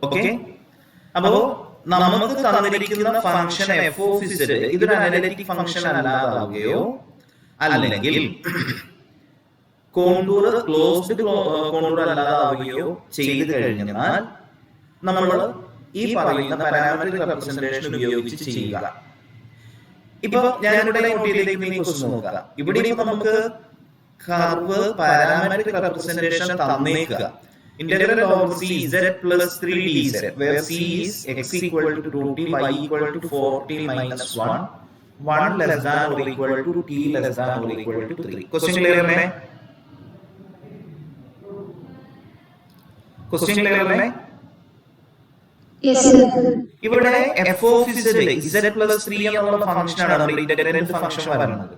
Okay. അപ്പോ നമുക്ക് തന്നിരിക്കുന്ന ഫംഗ്ഷൻ എഫ് ഓഫ് ഇസഡ് ഇതൊരു അനലിറ്റിക് ഫംഗ്ഷൻ അല്ലാതാവുകയോ അല്ലെങ്കിൽ കോണ്ടൂർ ക്ലോസ്ഡ് കോണ്ടൂർ അല്ലാതാവുകയോ ചെയ്തു കഴിഞ്ഞാൽ നമ്മൾ ഈ പറയുന്ന പാരാമെട്രിക് റെപ്രസെന്റേഷൻ ഉപയോഗിച്ച് ചെയ്യുക. ഇപ്പൊ ഞാനിവിടെ നോട്ട് ചെയ്തേക്കുന്ന ഈ ക്വസ്റ്റ്യൻ നോക്കുക. ഇവിടെ ഇപ്പൊ നമുക്ക് കർവ് പാരാമെട്രിക് റെപ്രസെന്റേഷൻ തന്നേക്കുക. Integral over c z plus 3dz, where c is x equal to 2t, y equal to 4t minus 1, 1 less than or equal to t less than or equal to 3. Question clear है? Question clear है? Yes, sir. ഇവിടെ f of z plus 3 എന്നുള്ള function ആണ് നമ്മുടെ integral function വരുന്നത്.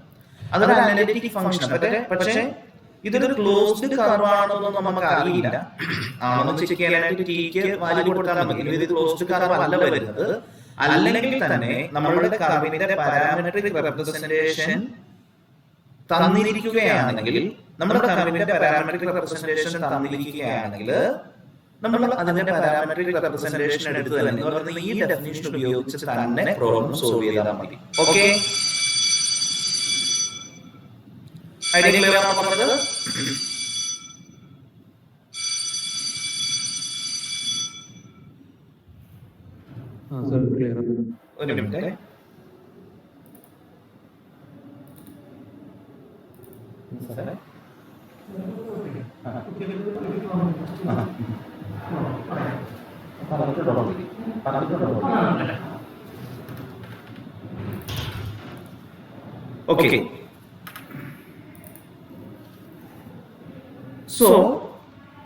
അതൊരു analytic function പക്ഷേ ഇതൊരു ക്ലോസ്ഡ് കർവ് ആണെന്നൊന്നും നമുക്ക് അറിയില്ല. ആണെന്ന് ചെക്ക് ചെയ്യാനായിട്ട് ടിക്ക് വാല്യൂ കൊടുത്താൽ മതി. ഇത് ക്ലോസ്ഡ് കർവ് അല്ല വരുന്നത്. അല്ലെങ്കിൽ തന്നെ നമ്മളുടെ കർവിന്റെ പാരാമെട്രിക് റെപ്രസെന്റേഷൻ തന്നിരിക്കുകയാണെങ്കിൽ നമ്മൾ അതിന്റെ പാരാമെട്രിക് റെപ്രസെന്റേഷൻ എടുത്ത് തന്നെ ഈ ഡെഫിനിഷൻ ഉപയോഗിച്ച് തന്നെ പ്രോബ്ലം സോൾവ് ചെയ്താൽ മതി. ഓക്കെ, ഐഡിയ ക്ലിയർ ആണോ പറഞ്ഞത്? ഒരു മിനിറ്റ്. ഓക്കെ, സോ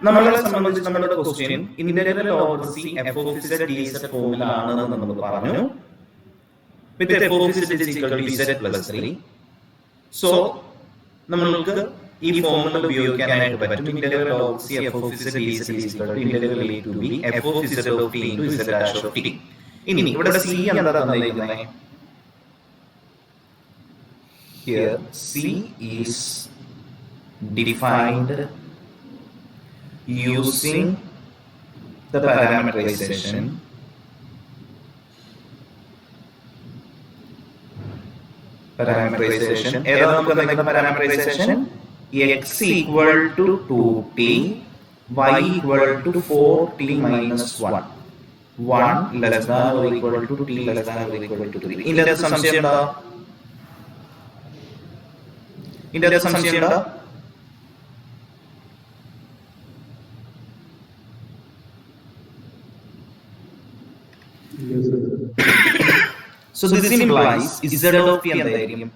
നമ്മളെ സംബന്ധിച്ച് നമ്മുടെ question integral over C F of z dz ഫോമിലാണ് നമ്മൾ പറഞ്ഞു. With f of z is equal to z plus 3. So നമ്മൾക്ക് ഈ ഫോർമുല ഉപയോഗിക്കാനായിട്ട് പറ്റും. Integral over C F of z dz is equal to integral a to b f of z of t into z dash of t. ഇനി ഇവിടെ c എന്താ തന്നിരിക്കുന്നത്? Here c is defined using the parameterization ഏതാ നമുക്ക് തന്നിരിക്കുന്ന parameterisation? x equal to 2t, y equal to 4t minus 1, 1 less than or equal to t less than or equal to 3. ഇതിന്റെ സംശയം ഉണ്ടോ? So this implies z of p എന്തായിരിക്കും?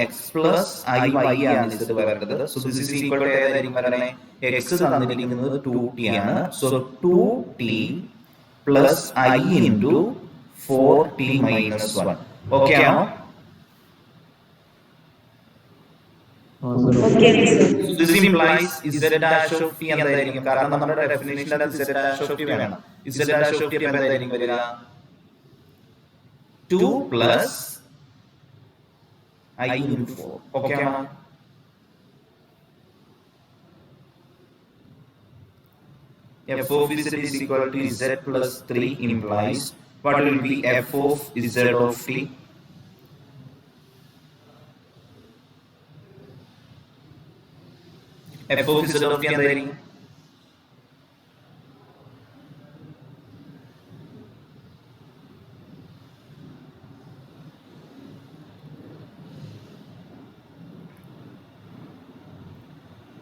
x plus i y ആണ് ഇത് വരുന്നത്. So this is equal to ഏതായിരിക്കും വരണേ? x തന്നിരിക്കുന്നത് 2t ആണ്. So 2t plus i into 4t minus 1. Okay ആണോ? Okay, sir. So this implies z dash of t എന്തായിരിക്കും? കാരണം നമ്മുടെ ഡെഫിനിഷനിൽ z dash of t വേണം. z dash of t എന്തായിരിക്കും വരിക? 2 plus I into 4. Okay ആണോ? f of z is equal to z plus 3 implies what will be f of z of t? f of z of t എന്തായിരിക്കും?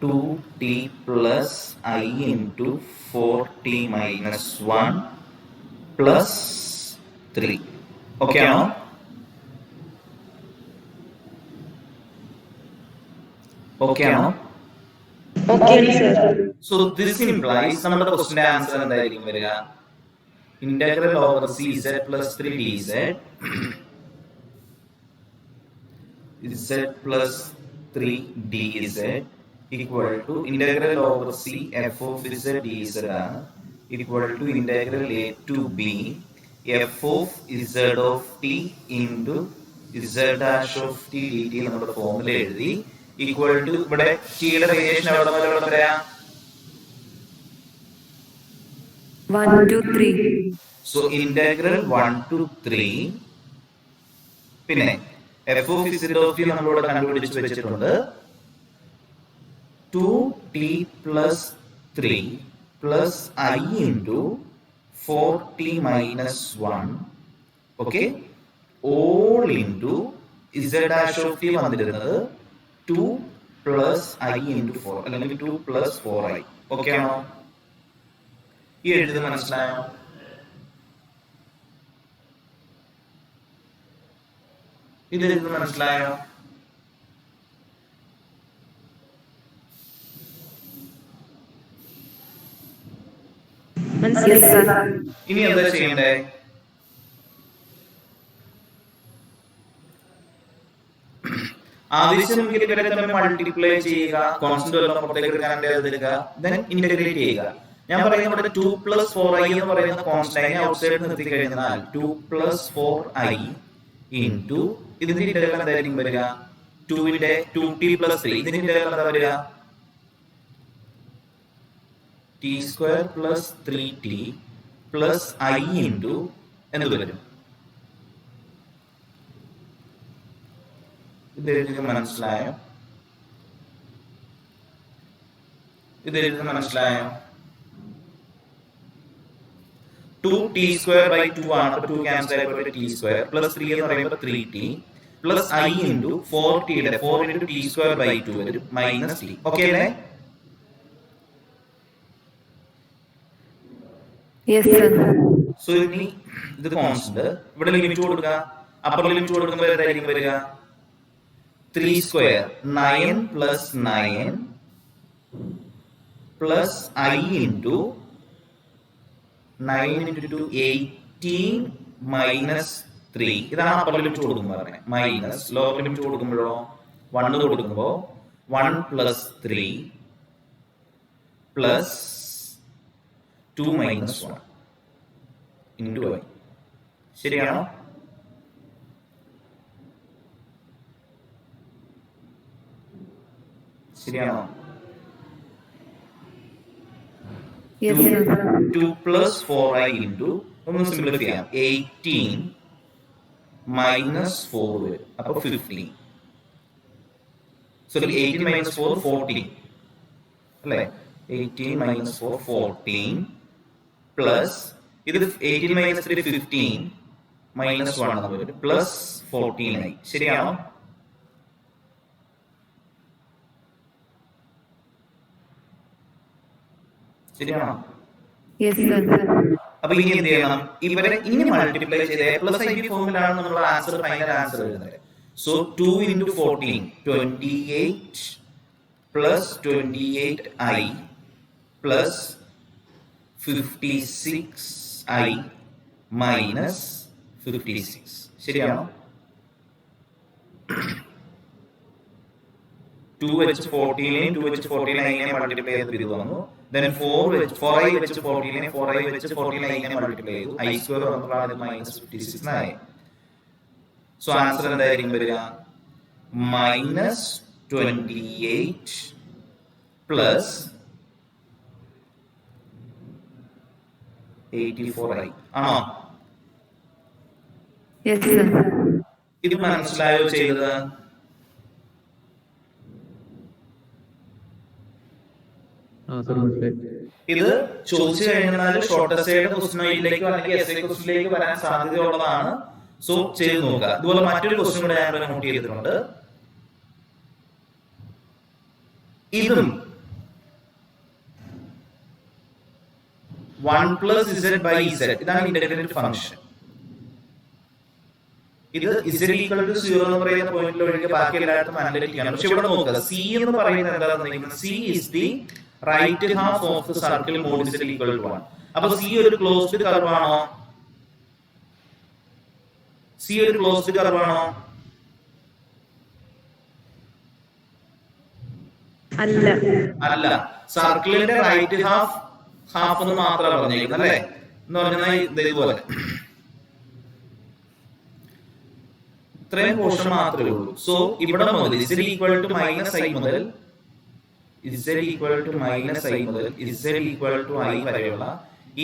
Two t plus i into 4t minus 1 plus 3. Okay ആണോ? Okay ആണോ? Okay, sir. So this implies നമ്മുടെ ക്വസ്റ്റിന്റെ answer എന്തായിരിക്കും വരിക? Integral over C z plus 3 dz z plus 3 dz equal to integral over c f of z dz ആണ് equal to integral a to b f of z of t into z dash of t dt നമ്മുടെ formula എഴുതി equal to ഇവിടെ ടിയുടെ variation എവിടെ മുതൽ എവിടെ വരെയാ? 1 to 3. So integral 1 to 3. പിന്നെ F of z of T നമ്മളിവിടെ കണ്ടുപിടിച്ച് വെച്ചിട്ടുണ്ട് 2t plus 3 plus I into 4t minus 1, okay, all into z dash of t വന്നിരുന്നത് 2 plus I into 4 അല്ലെങ്കിൽ 2 plus 4i. ഓക്കെ ആണോ? ഈ എഴുതി മനസ്സിലായോ? ഇത് എഴുതി മനസ്സിലായോ? Yes, sir. ഇനി എന്താ ചെയ്യണ്ടേ? ആവശ്യമെങ്കിൽ ഇവരെ തമ്മിൽ മൾട്ടിപ്ലൈ ചെയ്യുക, കോൺസ്റ്റന്റ് വല്ലതും പുറത്തേക്ക് എടുക്കുക, ദെൻ ഇന്റഗ്രേറ്റ് ചെയ്യുക. ഞാൻ പറയുന്നത് ഇവിടെ 2 plus 4i എന്ന് പറയുന്ന കോൺസ്റ്റന്റിനെ ഔട്ട്സൈഡ് നിർത്തി കഴിഞ്ഞാൽ 2 plus 4i into ഇതിന്റെ ഇന്റഗ്രൽ എന്തായിരിക്കും വരിക? 2t plus 3. ഇതിന്റെ ഇന്റഗ്രൽ എന്താ വരിക? t square plus 3t plus I into എന്ത് വരും? ഇത് എഴുതി മനസ്സിലായോ? ഇത് എഴുതി മനസ്സിലായോ? 2t square by 2 ആണ്. 2 ക്യാൻസൽ ആയിട്ട് t square plus 3 എന്ന് പറയുമ്പോൾ 3t plus I into 4t യുടെ 4 into t square by 2 വരും minus t. ഓക്കെ അല്ലേ? Yes, sir. സോ ഇനി ഇത് കോൺസ്റ്റന്റ്, ഇവിടെ ലിമിറ്റ് കൊടുക്കുക. അപ്പർ ലിമിറ്റ് കൊടുക്കുമ്പോൾ എന്തായിരിക്കും വരിക? 3 square 9 plus 9 plus I into 9 into 2 18 minus 3. ഇതാണ് അപ്പർ ലിമിറ്റ് കൊടുക്കുമ്പോൾ പറയുന്നത്. മൈനസ് ലോവർ ലിമിറ്റ് കൊടുക്കുമ്പോഴോ 1 കൊടുക്കുമ്പോൾ 1 plus 3 plus 2 minus 1 into I. ശരിയാണോ? ശരിയാണോ? Yes, sir. 2 plus 4i into ഒന്ന് സിംപ്ലിഫൈ ചെയ്യാം. 18 minus 4 വരും. അപ്പൊ 15. സോറി 18 minus 4 14 അല്ലേ? 18 minus 4 14 പ്ലസ് ഇത് 18 minus 3 15 minus 1 എന്ന് വരും പ്ലസ് 14i. ശരിയാണോ? ശരിയാണോ? Yes, sir. അപ്പൊ ഇനി എന്ത് ചെയ്യണം? ഇവരെ ഇനി മൾട്ടിപ്ലൈ ചെയ്ത് a+ib ഫോമിലാണ് നമ്മൾ ആൻസർ, ഫൈനൽ ആൻസർ എഴുതുന്നത്. So 2 into 14 28 plus 28i plus 56i minus 56. ശരിയാണോ? 2 വെച്ച് 14 2 വെച്ച് 14 മൾട്ടിപ്ലൈ ചെയ്ത് ഇത് വന്നു. then 4i വെച്ച് 14 4i വെച്ച് 14 മൾട്ടിപ്ലൈ ചെയ്തു. i സ്ക്വയർ വന്നപ്പോൾ മൈനസ് 56 ആയി. സോ ആൻസർ എന്തായിരിക്കും വരിക? മൈനസ് 28 പ്ലസ് 84i ആണോ? Yes, sir. ഇത് മനസ്സിലായോ ചെയ്തത്? ഇത് ചോദിച്ചു കഴിഞ്ഞാൽ ഷോർട്ട് എസ്സേയുടെ ക്വസ്റ്റ്യനിലേക്കോ അല്ലെങ്കിൽ എസ്സേ ക്വസ്റ്റ്യനിലേക്ക് വരാൻ സാധ്യതയുള്ളതാണ്. സോ ചെയ്ത് നോക്കുക. ഇതുപോലെ മറ്റൊരു ക്വസ്റ്റ്യൻ കൂടെ ഞാൻ നോട്ട് ചെയ്തിട്ടുണ്ട്. ഇതും 1 plus z by z, ഇതാണ് ഇന്റഗ്രേറ്റഡ് ഫംഗ്ഷൻ. ഇത് z equal to 0 എന്ന് പറയുന്ന പോയിന്റിൽ ഒഴികെ ബാക്കി എല്ലായിടത്തും അനലിറ്റിക് ആണ്. പക്ഷെ ഇവിടെ നോക്കുക, c എന്ന് പറയുന്നത് എന്താണെന്ന്, c is the right half of the circle mod z equal to 1. അപ്പൊ c ഒരു ക്ലോസ്ഡ് കർവ് ആണോ? c ഒരു ക്ലോസ്ഡ് കർവ് ആണോ? അല്ല. അല്ല. സർക്കിളിന്റെ റൈറ്റ് ഹാഫ് എന്ന് മാത്രമാണ് പറഞ്ഞിരിക്കുന്നത് അല്ലേ? എന്ന് പറഞ്ഞാൽ ഇതുപോലെ ഇത്രയും പോർഷൻ മാത്രമേ ഉള്ളൂ. സോ ഇവിടെ മുതൽ z equal to minus i മുതൽ z equal to minus i മുതൽ z ഈക്വൽ ടു ഐ വരെയുള്ള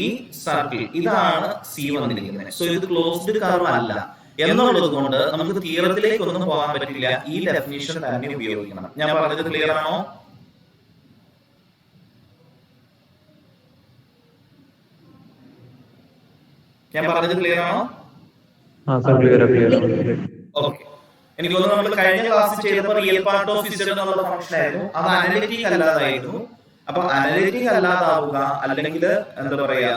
ഈ സർക്കിൾ ഇതാണ് സി വന്നിരിക്കുന്നത്. സോ ഇത് ക്ലോസ്ഡ് കർവ് അല്ല എന്നുള്ളത് കൊണ്ട് നമുക്ക് തിയറത്തിലേക്ക് ഒന്നും പോകാൻ പറ്റില്ല. ഈ ഡെഫിനിഷൻ തന്നെ ഉപയോഗിക്കണം. ഞാൻ പറഞ്ഞത് ക്ലിയർ ആണോ? ഞാൻ പറഞ്ഞത് ക്ലിയർ ആണോ? ഓക്കെ. എനിക്ക് തോന്നുന്നു നമ്മൾ കഴിഞ്ഞ ക്ലാസ്സിൽ ചെയ്തപ്പോൾ റിയൽ പാർട്ട് ഓഫ് z എന്നുള്ള ഫംഗ്ഷൻ ആയിരുന്നു. അത് അനലിറ്റിക് അല്ലാതായിരുന്നു. അപ്പൊ അനലിറ്റിക് അല്ലാതാവുക അല്ലെങ്കിൽ എന്താ പറയാ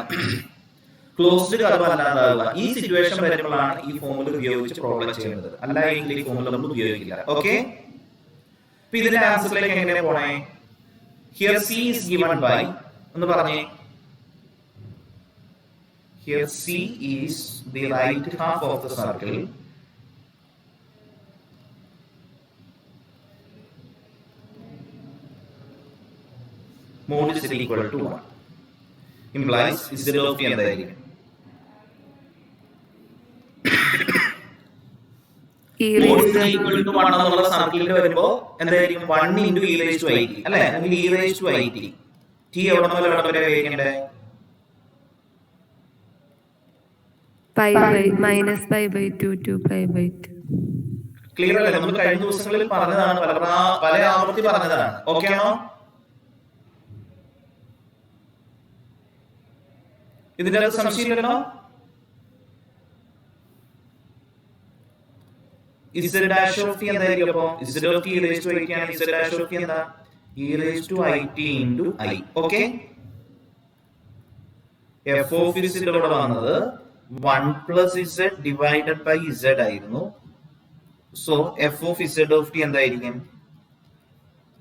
ക്ലോസ്ഡ് കർവ് അല്ലാതാവുക, ഈ സിറ്റുവേഷൻ വരുമ്പോഴാണ് ഈ ഫോമുല ഉപയോഗിച്ച് പ്രോബ്ലം ചെയ്യുന്നത്. അല്ലെങ്കിൽ ഈ ഫോമുല നമ്മൾ ഉപയോഗിക്കില്ല. ഓക്കെ. അപ്പൊ ഇതിന്റെ ആൻസറിലേക്ക് എങ്ങനെ പോണേ? Here C is given by എന്ന് പറഞ്ഞേ. Here C is the right half of the circle. Mod is equal to 1. Implies z of t എന്തായിരിക്കും? Mod is equal to 1 എന്നുള്ള സർക്കിളിൽ വരുമ്പോ എന്തായിരിക്കും? 1 into e raised to it അല്ലേ? അല്ലെങ്കിൽ e raised to it. t എവിടെ മുതൽ എവിടെ വരെ വേരിക്കണ്ടേ? minus pi by 2 to pi by 2. Clear അല്ലേ? നമ്മൾ കഴിഞ്ഞ ദിവസങ്ങളിൽ പറഞ്ഞതാണ്, പല ആവർത്തി പറഞ്ഞതാണ്. ഓക്കെ ആണോ? ഇതിന്റെ അകത്ത് സംശയമില്ലല്ലോ? z dash of t എന്തായിരിക്കും? അപ്പോ z of t e raised to it ആണ്. z dash of t എന്താ? e raised to it into I. Okay. f of z ഇവിടെ വന്നത് 1 plus z divided by z ആയിരുന്നു. So f of z of t എന്തായിരിക്കും?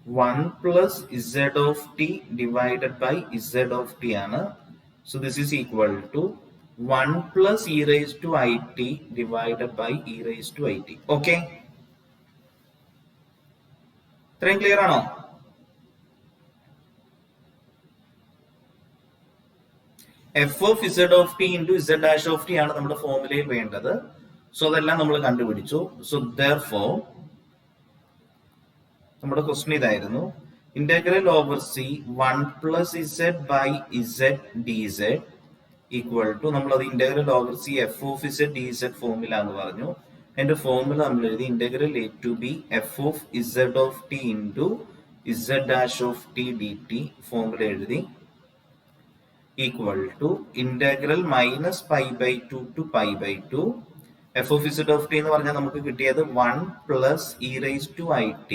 1 plus z of t divided by z of t ആണ്. So this is equal to 1 plus e raised to it divided by e raised to it. Okay? ഇത്രയും clear ആണോ? f of z of t into z dash of t ആണ് നമ്മുടെ ഫോർമുലയിൽ വേണ്ടത്. So അതെല്ലാം നമ്മൾ കണ്ടുപിടിച്ചു. സോ therefore നമ്മുടെ ക്വസ്റ്റ്യൻ ഇതായിരുന്നു, integral over C 1 plus z by z dz equal to, നമ്മളത് integral over C F of z dz formula എന്ന് പറഞ്ഞു. അതിന്റെ ഫോർമുല നമ്മൾ എഴുതി integral a to b f of z of t into z dash of t dt formula എഴുതി equal to integral minus pi by 2 to pi by 2 f of z of t എന്ന് പറഞ്ഞാൽ നമുക്ക് കിട്ടിയത് 1 plus e raised to it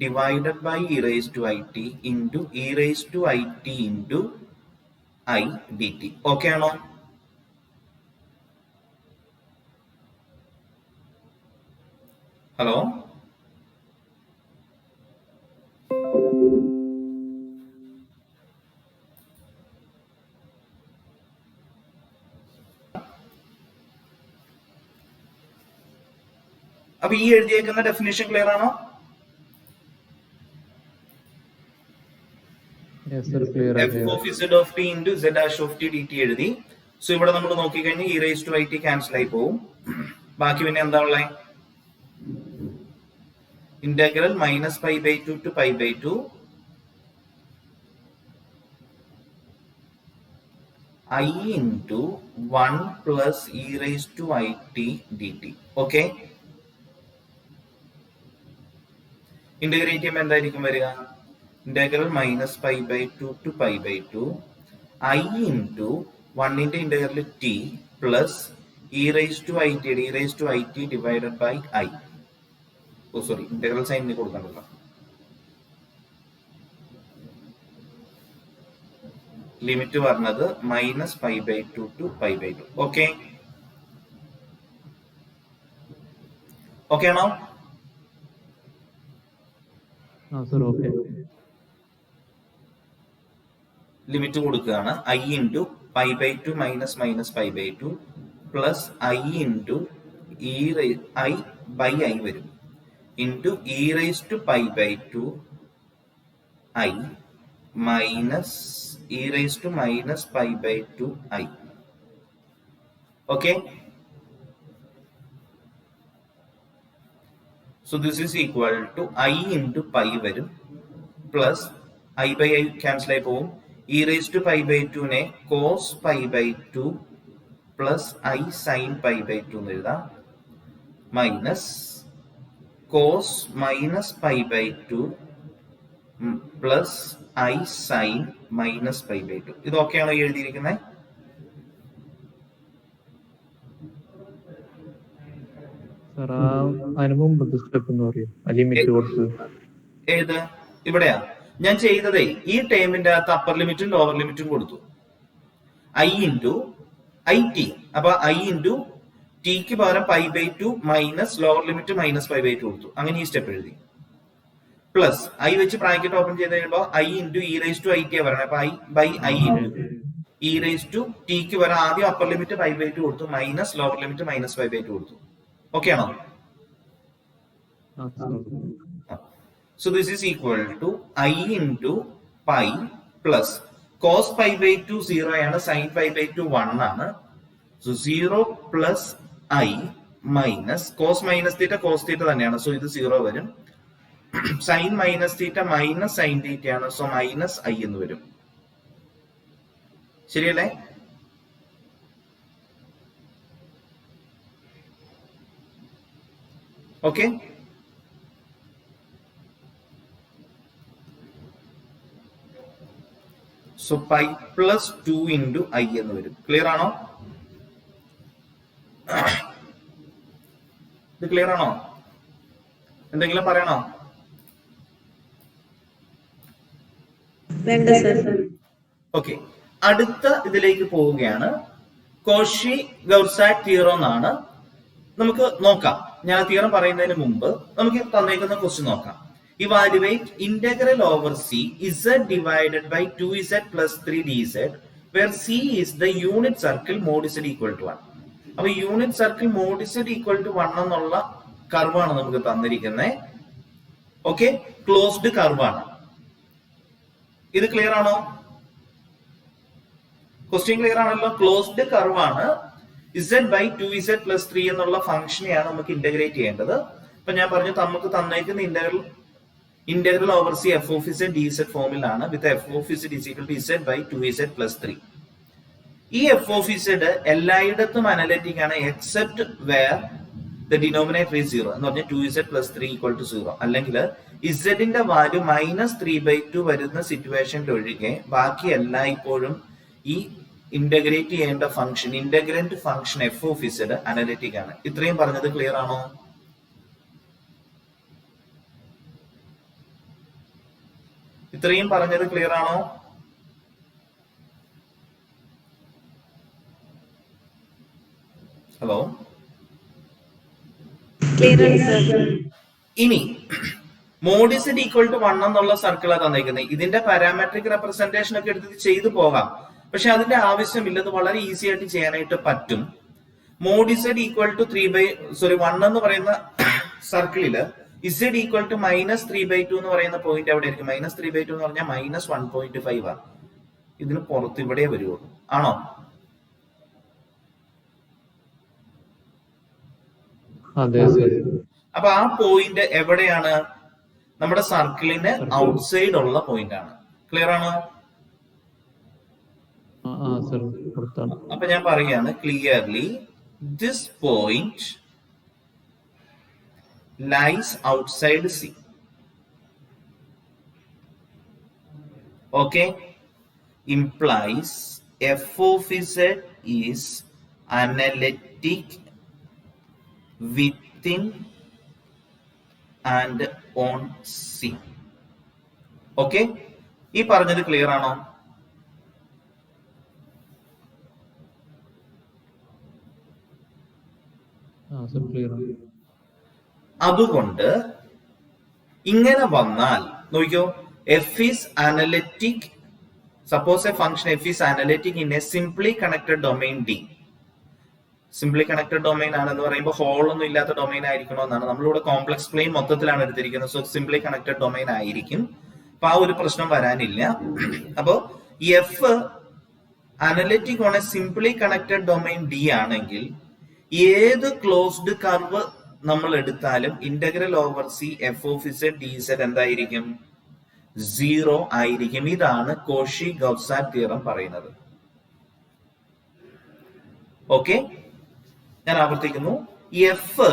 divided by e raised to it into e raised to it into I dt. Okay ആണോ? Hello, അപ്പൊ ഈ എഴുതിയേക്കുന്ന definition clear ആണോ? f of z of t into z dash of t dt എഴുതി. So ഇവിടെ നമ്മൾ നോക്കി കഴിഞ്ഞാൽ e raised to it cancel ആയി പോകും. ബാക്കി പിന്നെ എന്താ ഉള്ളത്? Integral minus pi by 2 to pi by 2 I into 1 plus e raised to it dt. Okay. Integrate ചെയ്യുമ്പോൾ എന്തായിരിക്കും വരിക? Integral minus pi by 2 to pi by 2 I into 1ന്റെ integral t plus e raised to it e raised to it divided by I. Oh sorry, integral sign കൊടുക്കണ്ടല്ലോ. Limit പറഞ്ഞത് minus pi by 2 to pi by 2. Okay. Okay ആണോ? Limit കൊടുക്കുകയാണ്. I into pi by 2 minus minus pi by 2 plus I into I by I വരും into e raised to pi by 2 I minus e raised to minus pi by 2 I. Okay. So this is equal to I into pi വരും, plus I by I cancel ആയി പോവും. E raise to pi by ടുനെ cos pi by two plus I sine pi by two എന്ന് എഴുതാം, minus cos minus pi by two plus I sine minus pi by two. ഇത് ഓക്കെയാണോ എഴുതിയിരിക്കുന്നത്? ഏത് ഇവിടെയാ ഞാൻ ചെയ്തതേ, ഈ ടേമിന്റെ അകത്ത് അപ്പർ ലിമിറ്റും ലോവർ ലിമിറ്റും കൊടുത്തു, ഐ ഇൻറ്റു ഐ ടി. അപ്പൊ ഐ ഇൻറ്റു ടിക്ക് പകരം pi by two minus lower limit minus pi by two കൊടുത്തു. അങ്ങനെ ഈ സ്റ്റെപ്പ് എഴുതി. പ്ലസ് ഐ വെച്ച് ബ്രാക്കറ്റ് ഓപ്പൺ ചെയ്ത് കഴിയുമ്പോൾ I into e raise to I t പറയണേ. അപ്പൊ I by I into e raise to ടിക്ക് വരെ ആദ്യം upper limit pi by two കൊടുത്തു, minus lower limit minus pi by two കൊടുത്തു. ഓക്കെ ആണോ? So this is equal to I into pi plus cos pi by two 0 ആണ്, sine pi by two 1 ആണ്. So 0 plus i minus cos minus theta cos theta തന്നെയാണ്, so ഇത് 0 വരും. Sine minus theta minus sine theta ആണ്, so minus i എന്ന് വരും. ശരിയല്ലേ? Okay. So pi plus 2 into i എന്ന് വരും. ക്ലിയർ ആണോ? ഇത് ക്ലിയർ ആണോ? എന്തെങ്കിലും പറയണോ? ഓക്കെ, അടുത്ത ഇതിലേക്ക് പോവുകയാണ്. കോഷി ഗൗർസാറ്റ് തിയറം എന്നാണ്. നമുക്ക് നോക്കാം. ഞാൻ തിയറം പറയുന്നതിന് മുമ്പ് നമുക്ക് തന്നേക്കുന്ന ക്വസ്റ്റ്യൻ നോക്കാം. Evaluate integral over C z divided by 2z plus 3dz where C is the unit circle mod z equal to 1. അപ്പൊ unit circle mod z equal to 1 എന്നുള്ള കർവാണ് നമുക്ക് തന്നിരിക്കുന്നത്. ഓക്കെ, ക്ലോസ്ഡ് കർവാണ്. ഇത് ക്ലിയർ ആണോ? ക്വസ്റ്റ്യൻ ക്ലിയർ ആണല്ലോ. Closed കർവാണ്. z ബൈ 2z പ്ലസ് 3 എന്നുള്ള ഫംഗ്ഷനെയാണ് നമുക്ക് ഇന്റഗ്രേറ്റ് ചെയ്യേണ്ടത്. അപ്പൊ ഞാൻ പറഞ്ഞു നമുക്ക് തന്നേക്കുന്ന integral over C F of Z d z ഫോമിലാണ്, with f of z is equal to z by 2z plus 3. ഈ എഫ് ഓഫ് ഇസഡ് എല്ലായിടത്തും അനലിറ്റിക് ആണ് except where the denominator is 0 എന്ന് പറഞ്ഞാൽ 2z പ്ലസ് 3 ഈക്വൽ ടു 0. അല്ലെങ്കിൽ ഇസഡിന്റെ value -3/2 വരുന്ന സിറ്റുവേഷനിൽ ഒഴികെ ബാക്കി എല്ലായ്പ്പോഴും ഈ ഇന്റഗ്രേറ്റ് ചെയ്യേണ്ട function integrand function F of z analytic ആണ്. ഇത്രയും പറഞ്ഞത് ക്ലിയർ ആണോ? ഇത്രയും പറഞ്ഞത് ക്ലിയർ ആണോ? ഹലോ, ഇനി മോഡ് ഇസഡ് ഈക്വൽ ടു 1 എന്നുള്ള സർക്കിളാണ് തന്നിരിക്കുന്നത്. ഇതിന്റെ പാരാമെട്രിക് റെപ്രസെന്റേഷൻ ഒക്കെ എടുത്ത് ചെയ്തു പോകാം, പക്ഷെ അതിന്റെ ആവശ്യമില്ല. ഇത് വളരെ ഈസി ആയിട്ട് ചെയ്യാനായിട്ട് പറ്റും. മോഡ് ഇസഡ് ഈക്വൽ ടു 1 എന്ന് പറയുന്ന സർക്കിളില് ഇസഡ് ഈക്വൽ ടു -3/2 എന്ന് പറയുന്ന പോയിന്റ് എവിടെ ആയിരിക്കും? -3/2 എന്ന് പറഞ്ഞാൽ -1.5 ആണ്. ഇതിന് പുറത്ത് ഇവിടെ വരുള്ളൂ. ആണോ? അപ്പൊ ആ പോയിന്റ് എവിടെയാണ്? നമ്മുടെ സർക്കിളിന് ഔട്ട്സൈഡ് ഉള്ള പോയിന്റ് ആണ്. ക്ലിയർ ആണോ? അപ്പൊ ഞാൻ പറയാണ് clearly this point lies outside C. Okay, implies f of z is analytic within and on C. Okay, ഈ പറഞ്ഞത് ക്ലിയർ ആണോ? അതുകൊണ്ട് ഇങ്ങനെ വന്നാൽ നോക്കിയോ, F is analytic. Suppose A function F is analytic in A simply connected domain D. Simply connected domain ആണെന്ന് പറയുമ്പോൾ whole ഒന്നും ഇല്ലാത്ത ഡൊമൈൻ ആയിരിക്കണോ എന്നാണ്. നമ്മളിവിടെ കോംപ്ലക്സ് പ്ലെയിൻ മൊത്തത്തിലാണ് എടുത്തിരിക്കുന്നത്. സോ സിംപ്ലി കണക്റ്റഡ് ഡൊമൈൻ ആയിരിക്കും. അപ്പൊ ആ ഒരു പ്രശ്നം വരാനില്ല. അപ്പോ F analytic on A simply connected domain D ആണെങ്കിൽ ഏത് ക്ലോസ്ഡ് കർവ് നമ്മൾ എടുത്താലും integral over C F of Z D Z എന്തായിരിക്കും? 0 ആയിരിക്കും. ഇതാണ് കോഷി ഗൗസാറ്റ് തിയറം പറയുന്നത്. ഓക്കെ, ഞാൻ ആവർത്തിക്കുന്നു. F,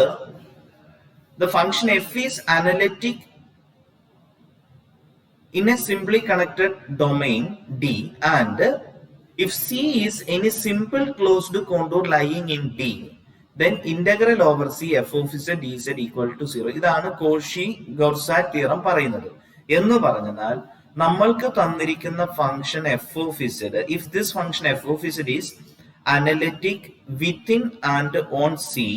the function f is analytic in a simply connected domain D, and if C is any simple closed contour lying in D, then integral over C f of z dz equal to 0. ഇതാണ് Cauchy Goursat theorem പറയുന്നത്. എന്ന് പറഞ്ഞാൽ നമ്മൾക്ക് തന്നിരിക്കുന്ന function F of Z, if this function F of z is analytic within and on C,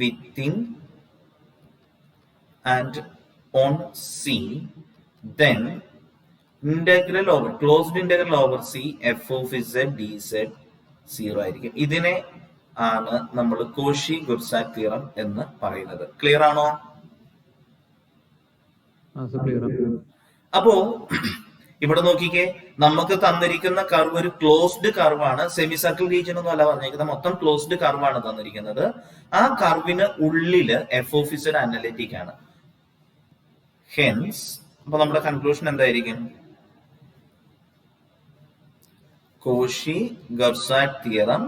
within and on C, then integral over closed integral over C f of z dz 0 ആയിരിക്കും. ഇതിനെ ആണ് നമ്മൾ Cauchy Goursat theorem എന്ന് പറയുന്നത്. Clear ആണോ? അപ്പോ ഇവിടെ നോക്കിക്കേ, നമുക്ക് തന്നിരിക്കുന്ന കർവ് ഒരു ക്ലോസ്ഡ് കർവാണ്. സെമി സർക്കിൾ റീജിയൻ ഒന്നും അല്ല പറഞ്ഞിരിക്കുന്നത്, മൊത്തം ക്ലോസ്ഡ് കർവാണ് തന്നിരിക്കുന്നത്. ആ കർവിന് ഉള്ളില് എഫ് ഓഫ് ഇസഡ് അനലിറ്റിക് ആണ്. ഹെൻസ് അപ്പൊ നമ്മുടെ കൺക്ലൂഷൻ എന്തായിരിക്കും? Cauchy Goursat theorem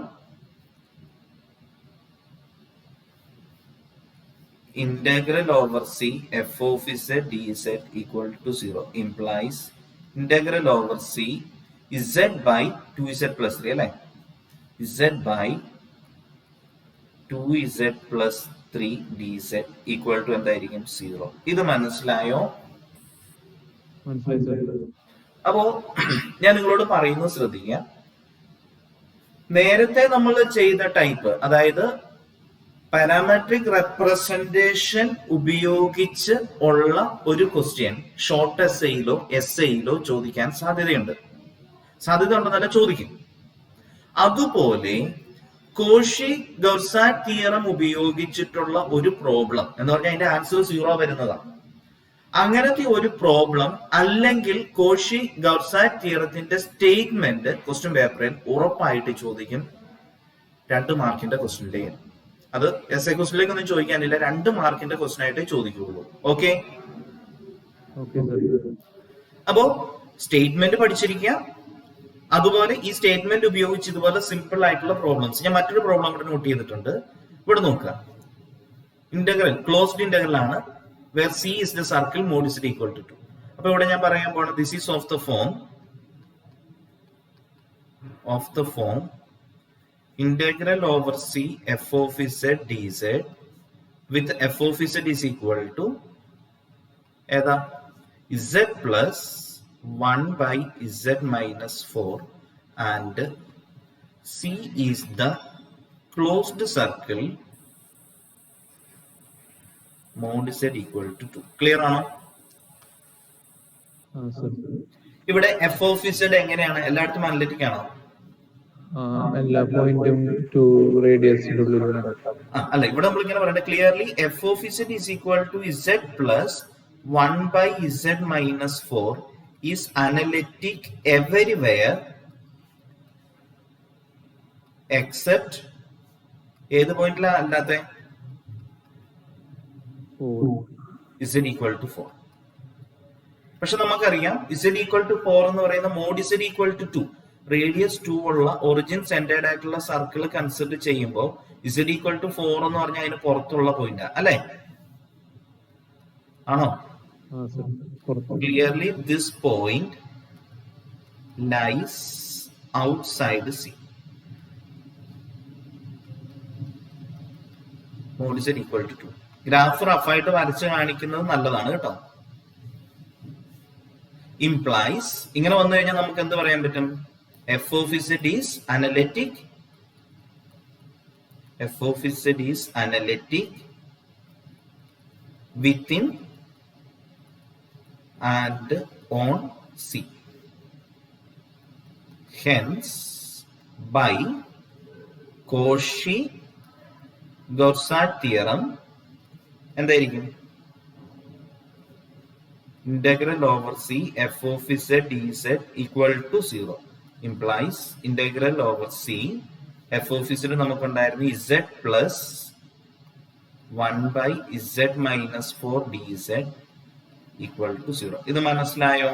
integral over C f of z dz equal to 0 implies integral over C z by 2z plus 3 അല്ലേ? z by 2z plus 3 dz equal to എന്തായിരിക്കും? 0. ഇത് മനസ്സിലായോ? അപ്പോ ഞാൻ നിങ്ങളോട് പറയുന്നത് ശ്രദ്ധിക്കുക. നേരത്തെ നമ്മൾ ചെയ്ത ടൈപ്പ്, അതായത് പാരാമെട്രിക് റെപ്രസെന്റേഷൻ ഉപയോഗിച്ച് ഉള്ള ഒരു ക്വസ്റ്റ്യൻ ഷോർട്ട് എസ്സേയിലോ എസ്സേയിലോ ചോദിക്കാൻ സാധ്യതയുണ്ടെന്നല്ല ചോദിക്കും. അതുപോലെ കോഷി ഗൗസാറ്റ് തിയറം ഉപയോഗിച്ചിട്ടുള്ള ഒരു പ്രോബ്ലം എന്ന് പറഞ്ഞാൽ അതിന്റെ ആൻസർ 0 വരുന്നതാണ്. അങ്ങനത്തെ ഒരു പ്രോബ്ലം അല്ലെങ്കിൽ കോഷി ഗൗസാറ്റ് തിയറത്തിന്റെ സ്റ്റേറ്റ്മെന്റ് ക്വസ്റ്റ്യൻ പേപ്പറിൽ ഉറപ്പായിട്ട് ചോദിക്കും. 2 മാർക്കിന്റെ ക്വസ്റ്റ്യനിലേക്ക്. അത് എസ് എ ക്വസ്റ്റിലേക്ക് ഒന്നും ചോദിക്കാനില്ല, 2 മാർക്കിന്റെ ക്വസ്റ്റൻ ആയിട്ടേ ചോദിക്കുകയുള്ളൂ. ഓക്കെ, അപ്പോ സ്റ്റേറ്റ്മെന്റ് പഠിച്ചിരിക്കുക. അതുപോലെ ഈ സ്റ്റേറ്റ്മെന്റ് ഉപയോഗിച്ച് ഇതുപോലെ സിമ്പിൾ ആയിട്ടുള്ള പ്രോബ്ലംസ്, ഞാൻ മറ്റൊരു പ്രോബ്ലം കൂടെ നോട്ട് ചെയ്തിട്ടുണ്ട്. ഇവിടെ നോക്കുക, ഇന്റഗ്രൽ ക്ലോസ്ഡ് ഇന്റഗ്രൽ ആണ്, where C is the circle mod is equal to 2. അപ്പൊ ഇവിടെ ഞാൻ പറയാൻ പോണത് this is of the form integral over C f of z dz with f of z is equal to ഏതാ? z plus 1 by z minus 4 and C is the closed circle mod z equal to 2. Clear ആണോ? ഇവിടെ f of z എങ്ങനെയാണ്? എല്ലായിടത്തും analytic ആണോ? എല്ലാ പോയിന്റും 2 റേഡിയസിന്റെ ഉള്ളിലാണ്. അല്ല, ഇവിടെ നമ്മൾ ഇങ്ങനെ പറയണ്ട clearly f of z is equal to z plus 1 by z minus 4 is analytic everywhere except ഏത് പോയിന്റിലാ അല്ലാത്ത? z equal to 4. പക്ഷെ നമുക്കറിയാം z equal to 4 എന്ന് പറയുന്ന mod z equal to 2, radius 2 ഉള്ള ഒറിജിൻ സെന്റേഡ് ആയിട്ടുള്ള സർക്കിൾ കൺസിഡർ ചെയ്യുമ്പോൾ z equal to 4 എന്ന് പറഞ്ഞാൽ അതിന് പുറത്തുള്ള പോയിന്റ് അല്ലേ? ആണോ? Clearly this point lies outside C. Mod z equal to 2. Graph റഫായിട്ട് വരച്ച് കാണിക്കുന്നത് നല്ലതാണ് കേട്ടോ. ഇംപ്ലൈസ് ഇങ്ങനെ വന്നു കഴിഞ്ഞാൽ നമുക്ക് എന്ത് പറയാൻ പറ്റും? f of z is analytic. f of z is analytic within and on C. Hence, by Cauchy Gaussat theorem, എന്തായിരിക്കും? Integral over C f of z dz equal to 0 implies integral over C f of z നമുക്കുണ്ടായിരുന്നു z plus 1/z-4 dz equal to 0. ഇത് മനസ്സിലായോ?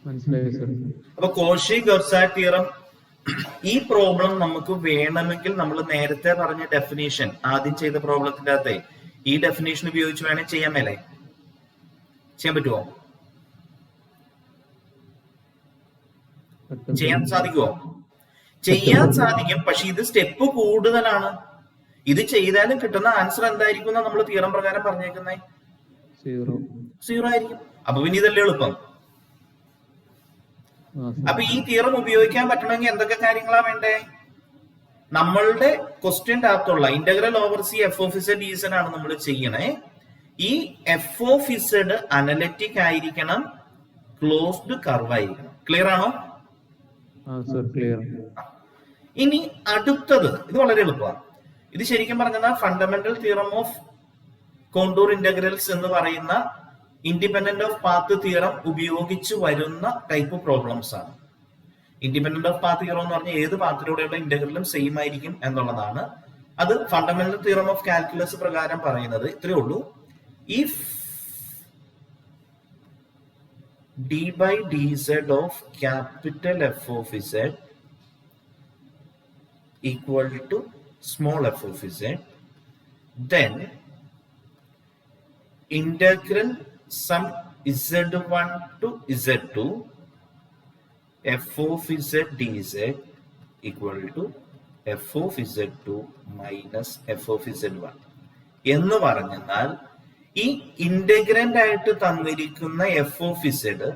മനസ്സിലായി sir. അപ്പൊ കോഷി-ഗൗർസാറ്റ് theorem ഈ problem നമുക്ക് വേണമെങ്കിൽ നമ്മൾ നേരത്തെ പറഞ്ഞ ഡെഫിനേഷൻ ആദ്യം ചെയ്ത പ്രോബ്ലത്തിന്റെ അകത്തെ ഈ ഡെഫിനേഷൻ ഉപയോഗിച്ച് വേണമെങ്കിൽ ചെയ്യാൻ മേലെ ചെയ്യാൻ പറ്റുമോ? ചെയ്യാൻ സാധിക്കുമോ? ചെയ്യാൻ സാധിക്കും. പക്ഷെ ഇത് സ്റ്റെപ്പ് കൂടുതലാണ്. ഇത് ചെയ്താലും കിട്ടുന്ന ആൻസർ എന്തായിരിക്കും നമ്മൾ തിയറം പ്രകാരം പറഞ്ഞേക്കുന്നേ? 0 ആയിരിക്കും. അപ്പൊ പിന്നെ ഇതല്ലേ എളുപ്പം. അപ്പൊ ഈ തിയറം ഉപയോഗിക്കാൻ പറ്റണമെങ്കിൽ എന്തൊക്കെ കാര്യങ്ങളാ വേണ്ടേ? നമ്മളുടെ ക്വസ്റ്റ്യന്റെ അകത്തുള്ള integral over C F of z ഡീസൺ ആണ് നമ്മൾ ചെയ്യണേ. ഈ എഫ് ഓഫ് ഇസഡ് അനലിറ്റിക് ആയിരിക്കണം, ക്ലോസ്ഡ് കർവ് ആയിരിക്കണം. ക്ലിയർ ആണോ? ഇനി അടുത്തത് ഇത് വളരെ എളുപ്പമാണ്. ഇത് ശരിക്കും പറഞ്ഞാൽ fundamental theorem of contour integrals എന്ന് പറയുന്ന ഇൻഡിപെൻഡന്റ് ഓഫ് പാത്ത് തിയറം ഉപയോഗിച്ച് വരുന്ന ടൈപ്പ് പ്രോബ്ലംസ് ആണ്. ഇൻഡിപെൻഡന്റ് ഓഫ് പാത്ത് തിയറം എന്ന് പറഞ്ഞാൽ ഏത് പാത്തിലൂടെയുള്ള ഇന്റഗ്രലും സെയിം ആയിരിക്കും എന്നുള്ളതാണ്. അത് ഫണ്ടമെന്റൽ തിയറം ഓഫ് കാൽക്കുലസ് പ്രകാരം പറയുന്നത് ഇത്രയേ ഉള്ളൂ. If d/dz of capital F of z equal to small f of z, then integral sum z1 to z2 f of z dz equal to f of z2 minus f of z1 എന്ന് പറഞ്ഞാൽ ഈ integrand ആയിട്ട് തന്നിരിക്കുന്ന f of z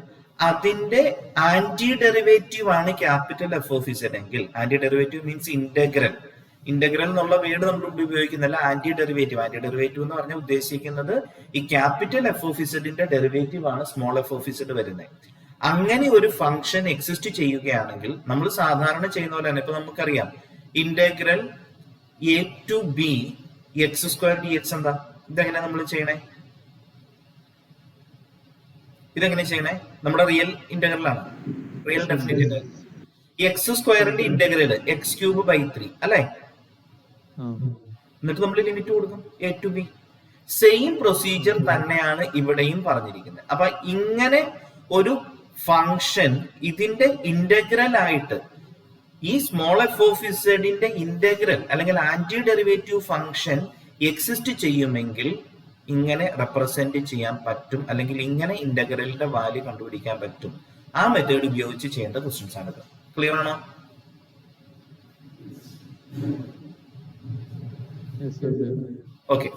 അതിന്റെ anti derivative ആണ് capital F of z എങ്കിൽ, anti derivative means integral. Integral എന്നുള്ള word നമ്മൾ ഉപയോഗിക്കുന്നില്ല, ആന്റി ഡെറിവേറ്റീവ്. ആന്റി ഡെറിവേറ്റീവ് എന്ന് പറഞ്ഞാൽ ഉദ്ദേശിക്കുന്നത് ഈ ക്യാപിറ്റൽ എഫ് ഓഫ് ഇസഡിന്റെ ഡെറിവേറ്റീവ് ആണ് സ്മോൾ എഫ് ഓഫ് ഇസഡ് വരുന്നത്. അങ്ങനെ ഒരു ഫംഗ്ഷൻ എക്സിസ്റ്റ് ചെയ്യുകയാണെങ്കിൽ നമ്മൾ സാധാരണ ചെയ്യുന്ന പോലെ തന്നെ ഇപ്പൊ നമുക്കറിയാം integral a to b x square d x എന്താ? ഇതെങ്ങനെ നമ്മൾ ചെയ്യണേ? ഇതെങ്ങനെ ചെയ്യണേ? നമ്മുടെ റിയൽ ഇന്റഗ്രൽ ആണ്, റിയൽ ഡെഫിനിറ്റ് ഇന്റഗ്രൽ. എക്സ് സ്ക്വയറിന്റെ ഇന്റഗ്രൽ x³ 3 അല്ലെ? എന്നിട്ട് നമ്മൾ ലിമിറ്റ് കൊടുക്കും a to b. Same procedure തന്നെയാണ് ഇവിടെയും പറഞ്ഞിരിക്കുന്നത്. അപ്പൊ ഇങ്ങനെ ഒരു ഫംഗ്ഷൻ ഇതിന്റെ ഇന്റഗ്രൽ ആയിട്ട് ഈ സ്മോൾ എഫ് ഓഫ് ഇസഡിന്റെ ഇന്റഗ്രൽ അല്ലെങ്കിൽ ആന്റി ഡെറിവേറ്റീവ് ഫംഗ്ഷൻ എക്സിസ്റ്റ് ചെയ്യുമെങ്കിൽ ഇങ്ങനെ റെപ്രസെന്റ് ചെയ്യാൻ പറ്റും, അല്ലെങ്കിൽ ഇങ്ങനെ ഇന്റഗ്രലിന്റെ വാല്യൂ കണ്ടുപിടിക്കാൻ പറ്റും. ആ മെത്തേഡ് ഉപയോഗിച്ച് ചെയ്യേണ്ട ക്വസ്റ്റ്യൻസ് ആണിത്. ക്ലിയർ ആണോ? ഓക്കെ.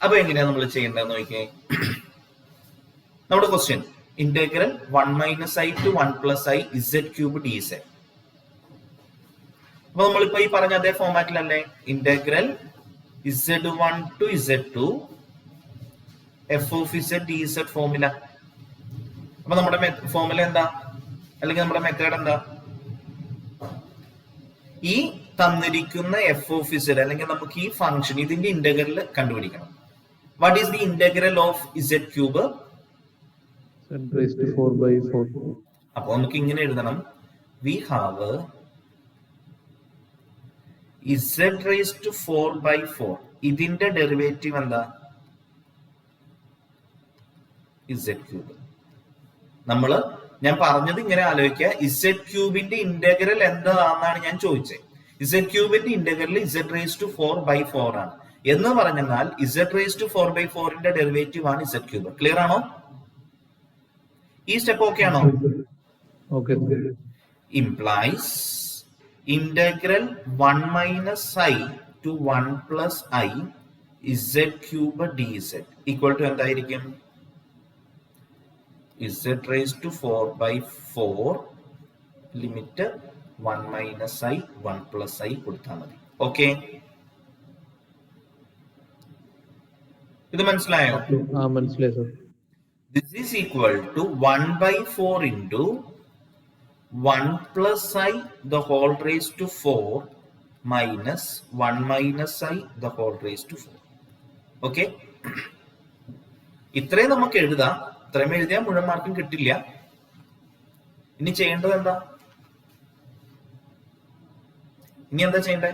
അപ്പൊ എങ്ങനെയാ നമ്മൾ ചെയ്യേണ്ടതെന്ന് നോക്കിയേ. നമ്മുടെ question integral 1 - i to 1 + i z³ dz. അപ്പൊ നമ്മളിപ്പോ ഈ പറഞ്ഞ അതേ ഫോമാറ്റിലല്ലേ? Integral z1 to z2 f of z dz formula. അപ്പൊ നമ്മുടെ ഫോർമുല എന്താ, അല്ലെങ്കിൽ നമ്മുടെ മെത്തേഡ് എന്താ? ഈ തന്നിരിക്കുന്ന എഫ് ഓഫ് ഇസഡ് അല്ലെങ്കിൽ നമുക്ക് ഈ ഫംഗ്ഷൻ ഇതിന്റെ ഇന്റഗ്രൽ കണ്ടുപിടിക്കണം. What is the integral of z³? z⁴/4. അപ്പൊ നമുക്ക് ഇങ്ങനെ എഴുതണം, വി ഹാവ് z⁴/4. ഇതിന്റെ ഡെറിവേറ്റീവ് എന്താ? z³. ഞാൻ പറഞ്ഞത് ഇങ്ങനെ ആലോചിക്കുക, z³ ഇന്റഗ്രൽ എന്താണെന്നാണ് ഞാൻ ചോദിച്ചത്. z³ ഇന്റഗ്രൽ z⁴/4 ആണ് എന്ന് പറഞ്ഞാൽ z⁴/4 ഡെറിവേറ്റീവ് ആണ് z³. ക്ലിയർ ആണോ? ഈ സ്റ്റെപ്പ് ഓക്കെ ആണോ? Implies integral 1 - i to 1 + i z³ dz equal to എന്തായിരിക്കും? z⁴/4 ലിമിറ്റ് 1 - i 1 + i കൊടുത്താൽ മതി. ഓക്കെ, ഇത് മനസ്സിലായോ? മനസ്സിലായി sir. This is equal to 1/4 into 1 + i the whole raised to 4 minus 1 - i the whole raised to 4. Okay, ഇത്രയും നമുക്ക് എഴുതാം. ഇത്രയും എഴുതിയാൽ മുഴുവൻ മാർക്കും കിട്ടില്ല. ഇനി ചെയ്യേണ്ടത് എന്താ? ഇനി എന്താ ചെയ്യണ്ടേ?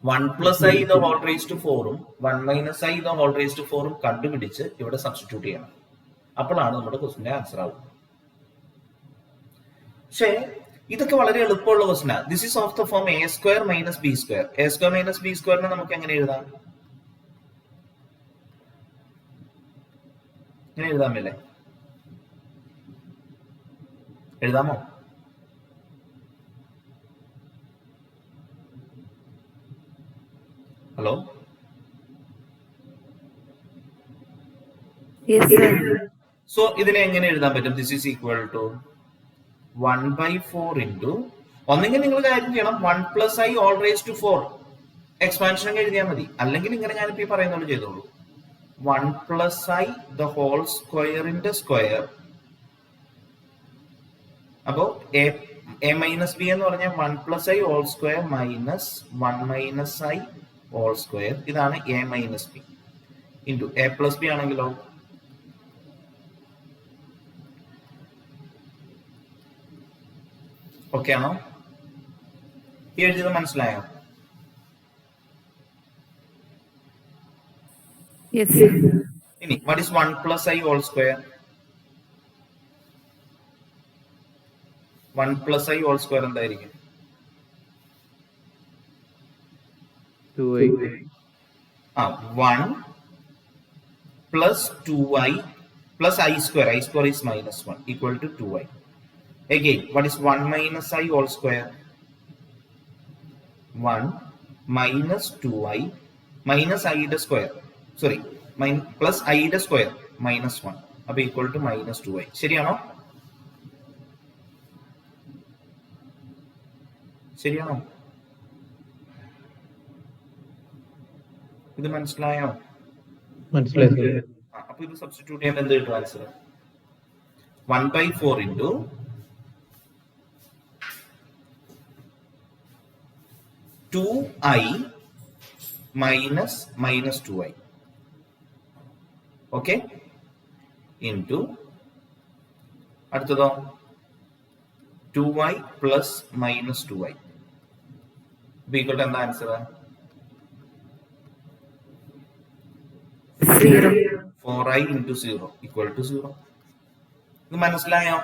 1 plus I the whole raised to 4 1 minus I the whole raised to 4 കണ്ടുപിടിച്ച് ഇവിടെ സബ്സ്റ്റിറ്റ്യൂട്ട് ചെയ്യണം. അപ്പോഴാണ് നമ്മുടെ ക്വസ്റ്റിന്റെ ആൻസർ ആവും. പക്ഷേ ഇതൊക്കെ വളരെ എളുപ്പമുള്ള ക്വസ്റ്റിനാണ്. This is of the form a square minus b square. A square minus b സ്ക്വയറിനെ നമുക്ക് എങ്ങനെ എഴുതാം? ഇങ്ങനെ എഴുതാമല്ലേ? എഴുതാമോ? Hello, Yes, sir. സോ ഇതിനെ എങ്ങനെ എഴുതാൻ പറ്റും? This is equal to 1/4 into, ഒന്നെങ്കിൽ നിങ്ങൾ കാര്യം ചെയ്യണം 1 plus I all raised to 4 expansion എഴുതിയാൽ മതി. അല്ലെങ്കിൽ ഇങ്ങനെ ഞാനിപ്പോ ഈ പറയുന്നത് ചെയ്തോളൂ. 1 plus I the whole സ്ക്വയറിന്റെ സ്ക്വയർ. അപ്പോ എ മൈനസ് ബി എന്ന് പറഞ്ഞാൽ 1 plus I all square minus 1 minus I all square. ഇതാണ് a minus b into a plus b ആണെങ്കിലോ ഓക്കെ ആണോ? ഈ എഴുതിയത് മനസ്സിലായോ? Yes, sir. ഇനി what is 1 plus I all square? 1 plus I all square എന്തായിരിക്കും? 2i. 1 plus 2i plus I square. I square is minus 1 equal to 2i. Again, what is 1 minus I all square? 1 minus 2i minus I the square. Sorry, plus I the square minus 1. അപ്പോൾ equal to minus 2i. ശരിയാണോ? ശരിയാണോ? ഇത് മനസ്സിലായോ? മനസ്സിലായി sir. അപ്പൊ ഇത് substitute ചെയ്യാൻ എന്ത് കിട്ടും answer? 1/4 into 2i minus 2i. Okay, into അടുത്തതോ 2i plus minus 2i. Equal to എന്താ answer? 0. 4i into 0 equal to 0. ഇത് മനസ്സിലായോ?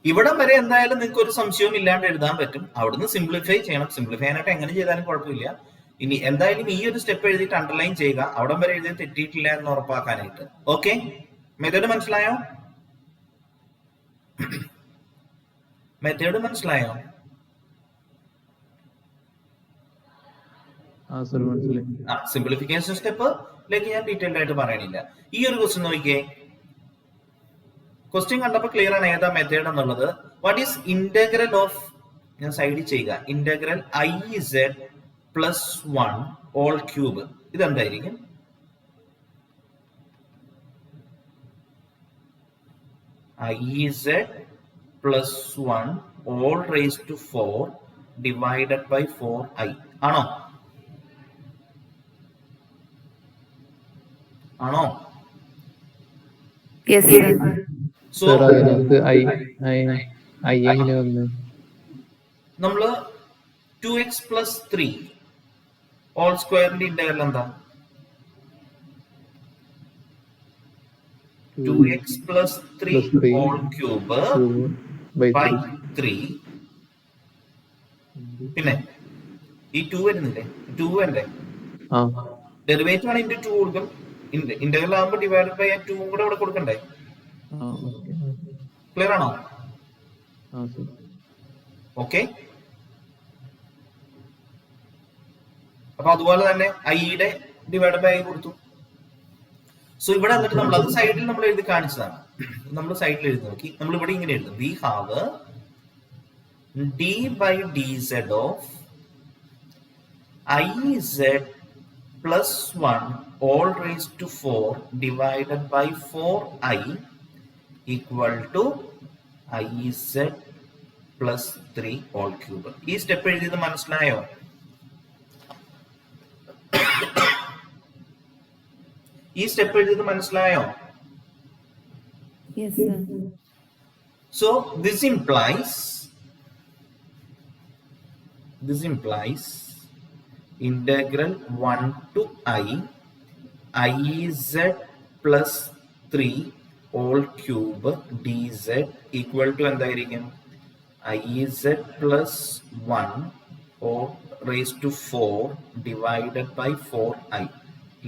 ഇവിടം വരെ എന്തായാലും നിങ്ങൾക്ക് ഒരു സംശയവും ഇല്ലാണ്ട് എഴുതാൻ പറ്റും. അവിടുന്ന് സിംപ്ലിഫൈ ചെയ്യണം. സിംപ്ലിഫൈ ആയിട്ട് എങ്ങനെ ചെയ്താലും കുഴപ്പമില്ല. ഇനി എന്തായാലും ഈ ഒരു സ്റ്റെപ്പ് എഴുതിയിട്ട് അണ്ടർലൈൻ ചെയ്യുക. അവിടം വരെ എഴുതി തെറ്റിയിട്ടില്ല എന്ന് ഉറപ്പാക്കാനായിട്ട്. ഓക്കെ, മെത്തേഡ് മനസ്സിലായോ? മെത്തേഡ് മനസ്സിലായോ? സർ മനസ്സിലായി. സിംപ്ലിഫിക്കേഷൻ സ്റ്റെപ്പിലേക്ക് ഞാൻ ഡീറ്റെയിൽഡ് ആയിട്ട് പറയണില്ല. ഈ ഒരു ക്വസ്റ്റ്യൻ നോക്കിയേ. ക്വസ്റ്റ്യൻ കണ്ടപ്പോൾ ക്ലിയർ ആണ് ഏതാ മെത്തേഡ് എന്നുള്ളത്. വാട്ട് ഈസ് ഇന്റഗ്രൽ ഓഫ്, ഞാൻ സൈഡിൽ ചെയ്യുക, integral IZ plus 1 all cube. ഇതെന്തായിരിക്കും? IZ plus 1 all raise to 4 divided by 4i ആണോ? ആണോ? Yes, sir. സർ അതിനകത്ത് ഐ എങ്ങനെ വന്നു? നമ്മള് 2x പ്ലസ് 3 ഓൾ സ്ക്വയറിന്റെ ഇന്റഗ്രൽ എന്താ? 2x plus 3 all cube by 3. പിന്നെ ഈ 2 വരുന്നില്ലേ? 2 വരണ്ടേ? ഡെറിവേറ്റീവ് ആണ് ഇൻറ്റു 2 കൊടുക്കും. ഇന്റഗ്രൽ ആകുമ്പോൾ ഡിവൈഡഡ് ബൈ 2 കൂടെ ഇവിടെ കൊടുക്കണ്ടേ? ക്ലിയർ ആണോ? ഓക്കെ, അപ്പൊ അതുപോലെ തന്നെ ഐയുടെ ഡിവൈഡ് ബൈ കൊടുത്തു. സോ ഇവിടെ എന്നിട്ട് നമ്മൾ അത് സൈഡിൽ നമ്മൾ എഴുതി കാണിച്ചതാണ്. നമ്മൾ സൈഡിൽ എഴുതി നോക്കി. നമ്മൾ ഇവിടെ ഇങ്ങനെ എഴുതും, we have d/dz of IZ plus 1 all raised to 4 divided by 4i equal to IZ plus 3 all cube. ഈ സ്റ്റെപ്പ് എഴുതിയത് മനസ്സിലായോ? ഈ സ്റ്റെപ്പ് എഴുതിയത് മനസ്സിലായോ? Yes, sir. So this implies integral 1 to I z plus 3 whole cube dz equal to എന്തായിരിക്കും iz plus 1 or raised to 4 divided by 4I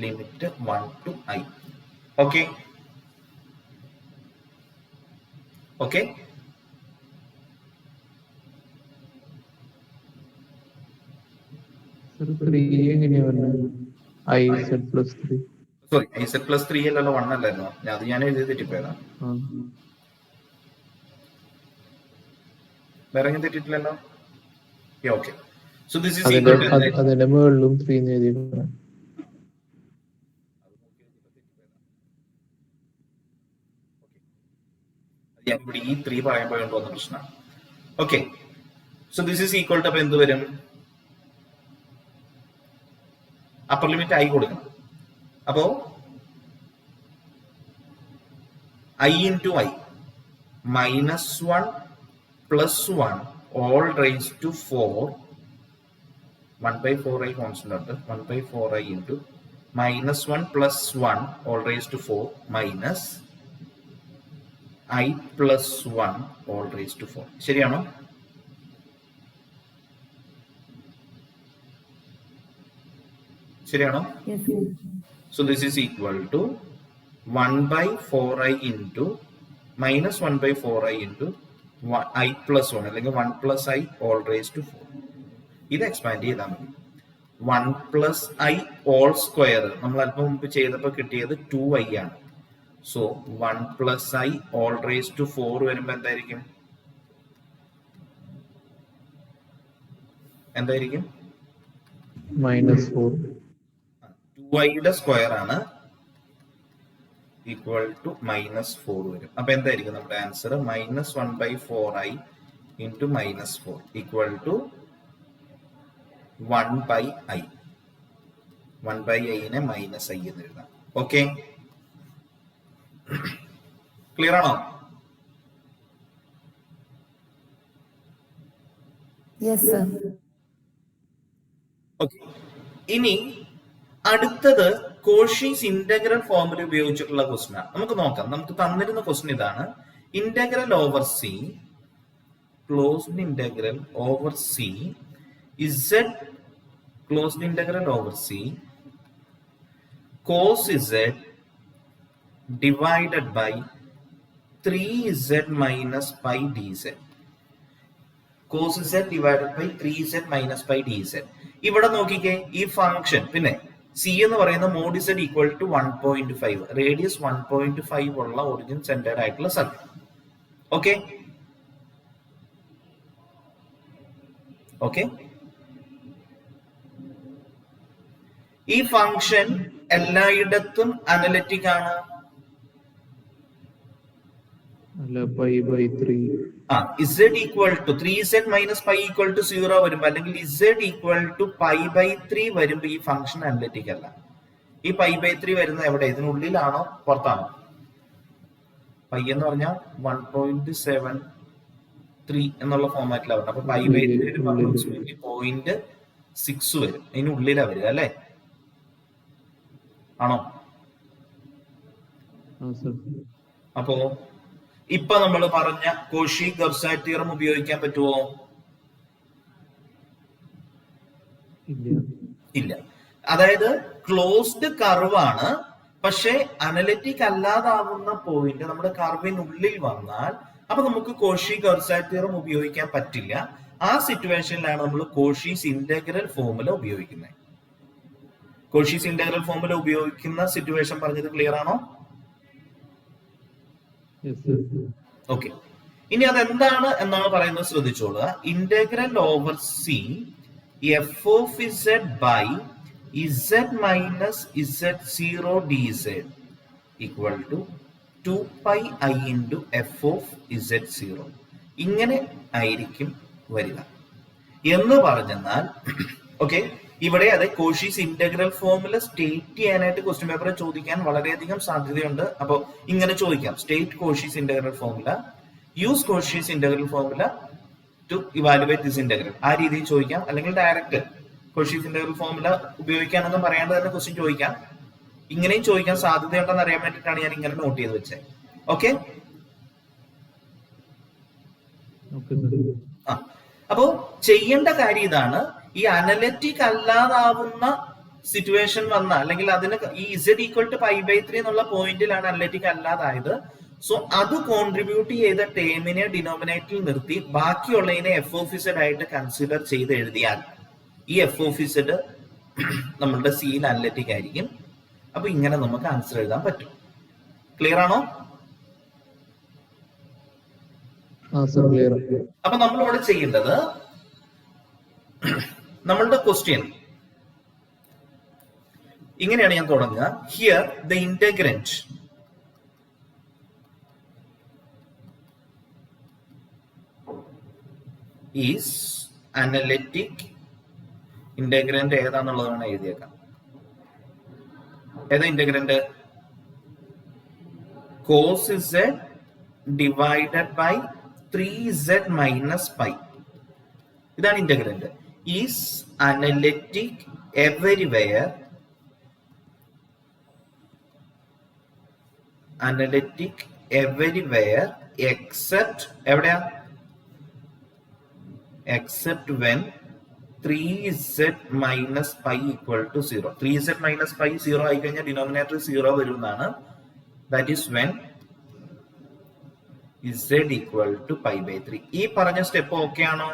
limit 1 to I. Okay. Okay. Sir 3 എങ്ങനെയാ വരുന്നത്? IZ plus 3. Sorry iz plus 3 അല്ലല്ലോ 1 അല്ലായിരുന്നോ? അത് ഞാൻ എഴുതി തെറ്റിപ്പോയതാണ്. വേറെ എങ്ങനെ തെറ്റിട്ടില്ലല്ലോ? Okay. So this is equal to അതിന്റെ മുകളിലും 3 എന്ന് എഴുതിയിട്ടുണ്ട്. ഞാൻ ഇവിടെ ഈ 3 പറയുമ്പോഴുണ്ടോ എന്ന പ്രശ്നമാണ്. Okay. So this is equal to എന്ത് വരും? അപ്പർ ലിമിറ്റ് I കൊടുക്കണം. അപ്പോ I into I minus 1 plus 1 all raised to 4 1 by 4I constant ഉണ്ട്. 1 by 4I into minus 1 plus 1 all raised to 4 minus I plus 1 all raised to 4. ശരിയാണോ? ശരിയാണോ? So this is equal to 1 by 4I into minus 1 by 4I into I plus 1 അല്ലെങ്കിൽ 1 plus I all raised to 4. ഇത് expand ചെയ്താൽ മതി. 1 plus I all square നമ്മൾ അല്പം മുമ്പ് ചെയ്തപ്പോൾ കിട്ടിയത് 2I ആണ്. So 1 plus I all raised to 4 വരുമ്പോൾ എന്തായിരിക്കും? -4. 2I യുടെ സ്ക്വയർ ആണ് ഈക്വൽ ടു -4 വരും. അപ്പൊ എന്തായിരിക്കും നമ്മുടെ answer? -1 by 4I into -4 equal to 1 by I. 1 by I നെ -I എന്ന് എഴുതാം. ഓക്കെ, ക്ലിയർ ആണോ? Yes sir. ഓക്കെ, ഇനി അടുത്തത് കോഷീസ് ഇന്റഗ്രൽ ഫോർമുല ഉപയോഗിച്ചിട്ടുള്ള ക്വസ്റ്റ്യൻ ആണ്. നമുക്ക് നോക്കാം. നമുക്ക് തന്നിരുന്ന ക്വസ്റ്റ്യൻ ഇതാണ്. Integral over C, closed integral over C Z, closed integral over C cos z divided by 3z minus pi dz. cos z divided by 3z minus pi dz. ഇവിടെ നോക്കിക്കേ, ഈ function പിന്നെ C എന്ന് പറയുന്ന mod z equal to 1.5, radius 1.5 ഉള്ള origin centred ആയിട്ടുള്ള circle. Okay okay, ഈ function എല്ലായിടത്തും അനലിറ്റിക് ആണ്. അല്ല, π/3. z equal to 3z minus pi equal to 0 വരുമ്പോ, അല്ലെങ്കിൽ z ഈക്വൽ ടു π/3 വരുമ്പോ ഈ ഫംഗ്ഷൻ അനലിറ്റിക് അല്ല. ഈ π/3 വരുന്നത് എവിടെ? ഇതിനുള്ളിലാണോ പുറത്താണോ? പൈ എന്ന് പറഞ്ഞാൽ 1.73 എന്നുള്ള ഫോർമാറ്റിലാണ് വരുന്നത്. അപ്പൊ π/3 അപ്രോക്സിമേറ്റ്ലി 0.6 വരും. ഇതിനുള്ളിലാ വരിക അല്ലെ? ആണോ? അപ്പോ ഇപ്പൊ നമ്മൾ പറഞ്ഞ കോഷി-ഗൗസ്സാറ്റ് തിയറം ഉപയോഗിക്കാൻ പറ്റുമോ? ഇല്ല. അതായത് ക്ലോസ്ഡ് കർവ് ആണ്, പക്ഷെ അനലിറ്റിക് അല്ലാതാവുന്ന പോയിന്റ് നമ്മുടെ കർവിനുള്ളിൽ വന്നാൽ അപ്പൊ നമുക്ക് കോഷി-ഗൗസ്സാറ്റ് തിയറം ഉപയോഗിക്കാൻ പറ്റില്ല. ആ സിറ്റുവേഷനിലാണ് നമ്മൾ കോഷീസ് ഇന്റഗ്രൽ ഫോർമുല ഉപയോഗിക്കുന്നത്. കോഷീസ് ഇന്റഗ്രൽ ഫോർമുല ഉപയോഗിക്കുന്ന സിറ്റുവേഷൻ പറഞ്ഞത് ക്ലിയർ ആണോ? ഓക്കെ, ഇനി അതെന്താണ് എന്നാണ് പറയുന്നത്, ശ്രദ്ധിച്ചോളുക. Integral over C F of z by z minus z zero d z equal to 2πi into f of z zero. ഇങ്ങനെ ആയിരിക്കും വരിക എന്ന് പറഞ്ഞാൽ, ഓക്കെ, ഇവിടെ അതെ കോഷീസ് ഇന്റഗ്രൽ ഫോർമുല സ്റ്റേറ്റ് ചെയ്യാനായിട്ട് ക്വസ്റ്റ്യൻ പേപ്പറിൽ ചോദിക്കാൻ വളരെയധികം സാധ്യതയുണ്ട്. അപ്പോൾ ഇങ്ങനെ ചോദിക്കാം, state Cauchy's integral formula use Cauchy's integral formula to evaluate this integral. ആ രീതിയിൽ ചോദിക്കാം, അല്ലെങ്കിൽ ഡയറക്റ്റ് കോഷീസ് ഇന്റഗ്രൽ ഫോർമുല ഉപയോഗിക്കാനൊന്നും പറയാണ്ട് തന്നെ ക്വസ്റ്റ്യൻ ചോദിക്കാം. ഇങ്ങനെയും ചോദിക്കാൻ സാധ്യതയുണ്ടെന്ന് അറിയാൻ വേണ്ടിയിട്ടാണ് ഞാൻ ഇങ്ങനെ നോട്ട് ചെയ്ത് വെച്ചത്. ഓക്കെ, അപ്പോ ചെയ്യേണ്ട കാര്യം ഇതാണ്. ഈ അനലിറ്റിക് അല്ലാതാവുന്ന സിറ്റുവേഷൻ വന്ന, അല്ലെങ്കിൽ അതിന് ഈ z equal to pi by 3 എന്നുള്ള പോയിന്റിലാണ് അനലിറ്റിക് അല്ലാതായത്. സോ അത് കോൺട്രിബ്യൂട്ട് ചെയ്ത ടേമിനെ ഡിനോമിനേറ്ററിൽ നിർത്തി ബാക്കിയുള്ളതിനെ എഫ് ഓഫ് ഇസഡ് ആയിട്ട് കൺസിഡർ ചെയ്ത് എഴുതിയാൽ ഈ എഫ് ഓഫ് ഇസഡ് നമ്മളുടെ സിയിൽ അനലിറ്റിക് ആയിരിക്കും. അപ്പൊ ഇങ്ങനെ നമുക്ക് ആൻസർ എഴുതാൻ പറ്റും. ക്ലിയർ ആണോ? അപ്പൊ നമ്മളിവിടെ ചെയ്യേണ്ടത്, നമ്മളുടെ ക്വസ്റ്റ്യൻ ഇങ്ങനെയാണ് ഞാൻ തുടങ്ങുക. Here the integrand is analytic. Integrand ഏതാന്നുള്ളതാണ് എഴുതിയേക്കാം. ഏതാ integrand? Cos z divided by 3z minus pi. ഇതാണ് integrand. Is analytic everywhere, analytic everywhere except, എവിടെയാ? Except when 3z minus pi equal to 0. 3z minus pi 0 ആയി കഴിഞ്ഞാൽ denominator 0 വരുന്നതാണ്. That is when z equal to pi by 3. ഈ പറഞ്ഞ step okay ആണോ?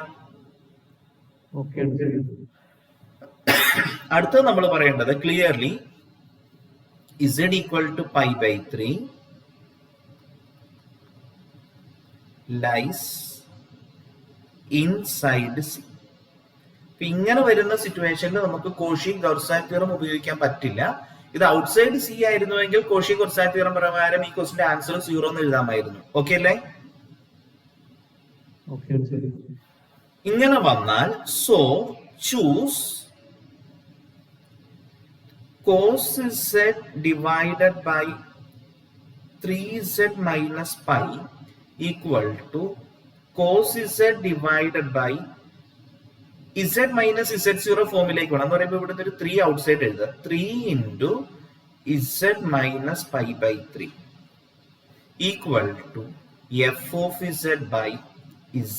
അടുത്തത് നമ്മൾ പറയേണ്ടത് clearly z equal to pi by 3 lies inside C. ഇങ്ങനെ വരുന്ന സിറ്റുവേഷനിൽ നമുക്ക് കോഷി-ഗൗർസാറ്റ് തിയറം ഉപയോഗിക്കാൻ പറ്റില്ല. ഇത് ഔട്ട്സൈഡ് സി ആയിരുന്നുവെങ്കിൽ കോഷി-ഗൗർസാറ്റ് തിയറം പ്രകാരം ഈ ക്വസ്റ്റിന്റെ ആൻസർ 0 എന്ന് എഴുതാമായിരുന്നു. ഓക്കെ അല്ലേ? ഇങ്ങനെ വന്നാൽ so choose cos z divided by 3z minus pi equal to cos z divided by z minus z0 ഫോമിലേക്ക് വേണം എന്ന് പറയുമ്പോൾ ഇവിടുന്ന് ഒരു 3 ഔട്ട്സൈഡ് എഴുതുക. 3 into z minus pi by 3 equal to f of z by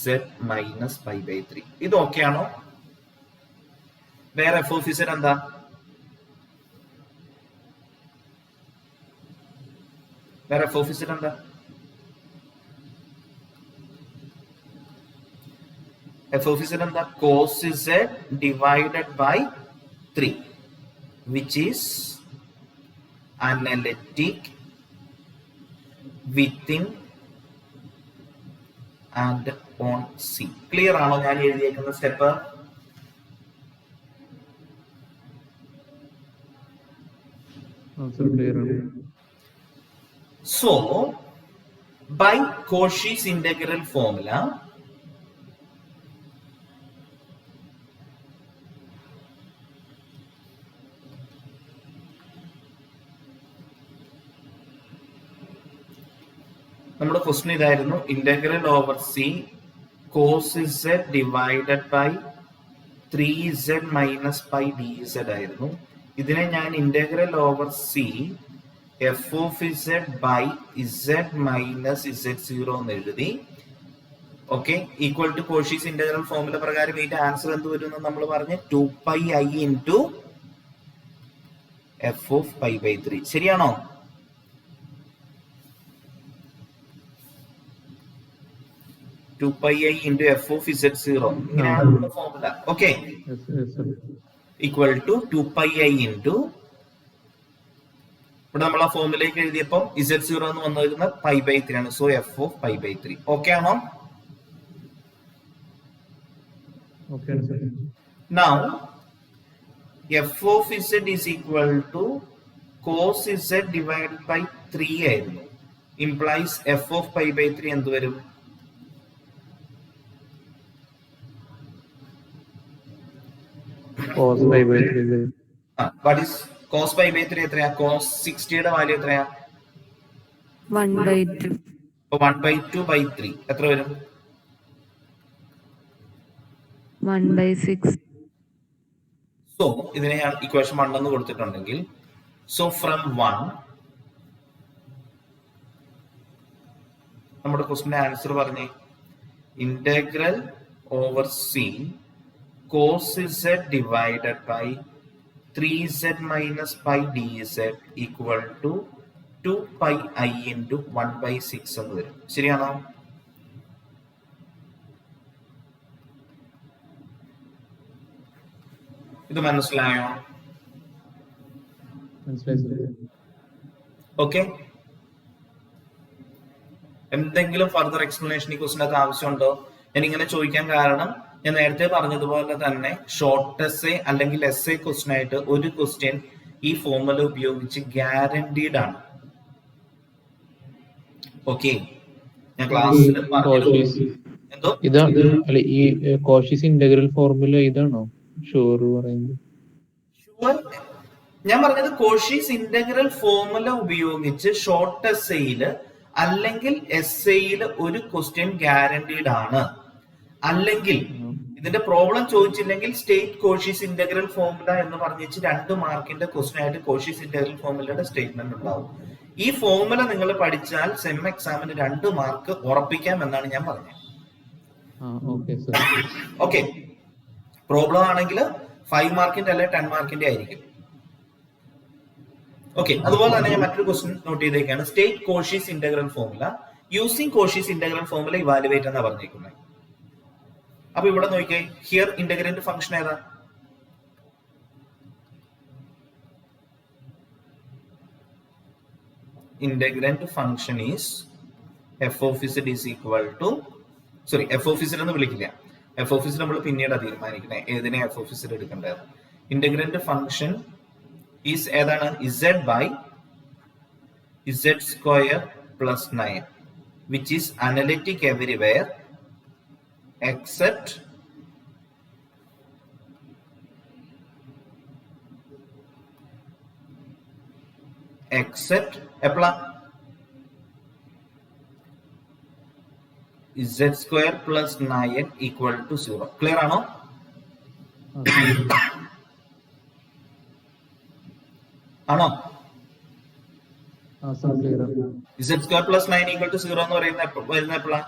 z minus pi by 3. ഇത് okay ആണോ? വേറെ എഫ് ഓഫ് z എന്താ? വേറെ എഫ് ഓഫ് z എന്താ? എഫ് ഓഫ് z എന്താ? Cos z divided by 3 which is analytic within and on C. Clear ആണോ ഞാൻ എഴുതിയേക്കുന്ന step? So by Cauchy's integral formula നമ്മുടെ ക്വസ്റ്റ്യൻ ഇതായിരുന്നു. Integral over C cos z divided by 3z minus pi dz ആയിരുന്നു. ഇതിനെ ഞാൻ integral over C F of z by z minus z0 എന്ന് എഴുതി. Okay, equal to Cauchy's integral formula പ്രകാരം ഇതിന്റെ answer എന്ത് വരും എന്ന് നമ്മൾ പറഞ്ഞ് 2πi into f of pi by 3. ശരിയാണോ? (2πi into f of z0) ഇങ്ങനെയാണ് formula. Okay, equal to 2πi into, ഇവിടെ നമ്മൾ ആ ഫോർമുലയിലേക്ക് എഴുതിയപ്പോൾ z0 എന്ന് വന്നിരിക്കുന്നത് പൈ ബൈ 3 ആണ്. So f of pi by 3. Okay ആണോ? Now f of z is equal to cos z divided by 3 ആയിരുന്നു. Implies f of pi by 3 എന്ത് വരും? cos pi by 3. What is cos pi by 3? എത്രയാ? cos 60 യുടെ value എത്രയാ? 1/2. 1/2/3 എത്ര വരും? 1/6. So ഇതിനെ ഞാൻ ഇക്വേഷൻ 1 എന്ന് കൊടുത്തിട്ടുണ്ടെങ്കിൽ, സോ ഫ്രം 1 നമ്മുടെ ക്വസ്റ്റിന്റെ ആൻസർ പറഞ്ഞേ, integral over C cos z divided by 3z minus pi dz equal to 2πi into 1/6 എന്ന് വരും. ശരിയാണോ? ഇത് മനസ്സിലായോ? ഓക്കെ. എന്തെങ്കിലും ഫർദർ എക്സ്പ്ലനേഷൻ ഈ ക്വസ്റ്റിനകത്ത് ആവശ്യമുണ്ടോ? ഞാൻ ഇങ്ങനെ ചോദിക്കാൻ കാരണം, ഞാൻ നേരത്തെ പറഞ്ഞതുപോലെ തന്നെ ഷോർട്ട് എസ്സേ അല്ലെങ്കിൽ എസ്സേ ക്വസ്റ്റ്യൻ ആയിട്ട് ഒരു ക്വസ്റ്റ്യൻ ഈ ഫോർമുല ഉപയോഗിച്ച് ഗ്യാരണ്ടീഡ് ആണ്. ഓക്കെ, ഞാൻ ക്ലാസ്സിൽ എന്തോ ഇതാണ് ഈ കോഷീസ് ഇന്റഗ്രൽ ഫോർമുല ഇതാണോ ഷുവർ പറയുന്നത്? ഷുവർ ഞാൻ പറഞ്ഞത് കോഷീസ് ഇന്റഗ്രൽ ഫോർമുല ഉപയോഗിച്ച് ഷോർട്ട് എസ്സേയില് അല്ലെങ്കിൽ എസ്സേയില് ഒരു ക്വസ്റ്റ്യൻ ഗ്യാരണ്ടീഡ് ആണ്. അല്ലെങ്കിൽ ഇതിന്റെ പ്രോബ്ലം ചോദിച്ചില്ലെങ്കിൽ സ്റ്റേറ്റ് കോഷീസ് ഇന്റഗ്രൽ ഫോർമുല എന്ന് പറഞ്ഞിട്ട് 2 മാർക്കിന്റെ ക്വസ്റ്റ്യൻ ആയിട്ട് കോഷീസ് ഇന്റഗ്രൽ ഫോർമുലയുടെ സ്റ്റേറ്റ്മെന്റ് ഉണ്ടാവും. ഈ ഫോർമുല നിങ്ങൾ പഠിച്ചാൽ സെം എക്സാമിന് 2 മാർക്ക് ഉറപ്പിക്കാം എന്നാണ് ഞാൻ പറഞ്ഞത്. ഓക്കെ, പ്രോബ്ലം ആണെങ്കിൽ 5 മാർക്കിന്റെ അല്ലെ 10 മാർക്കിന്റെ ആയിരിക്കും. ഓക്കെ, അതുപോലെ തന്നെ ഞാൻ മറ്റൊരു ക്വസ്റ്റ്യൻ നോട്ട് ചെയ്തേക്കാണ്. State Cauchy's integral formula using Cauchy's integral formula evaluate എന്നാ പറഞ്ഞേക്കുന്നത്. അപ്പൊ ഇവിടെ നോക്കിയേ, ഹിയർ ഇന്റഗ്രന്റ് ഫംഗ്ഷൻ ഏതാ? Integrand function is f of z is equal to, sorry f of z എന്ന് വിളിക്കില്ല, എഫ് ഓഫ് ഇസഡ് നമ്മൾ പിന്നീട് തീരുമാനിക്കുന്നത് ഏതിനെ എഫ് ഓഫ് ഇസഡ് എടുക്കേണ്ടത്. ഇന്റഗ്രന്റ് ഫംഗ്ഷൻ ഈസ് ഏതാണ്? Z by Z square plus 9 which is analytic everywhere except എപ്പോഴാ z square plus 9 equal to 0. Clear ആണോ? ആണോ? z square plus 9 equal to 0 എന്ന് പറയുന്ന എപ്പോഴാ?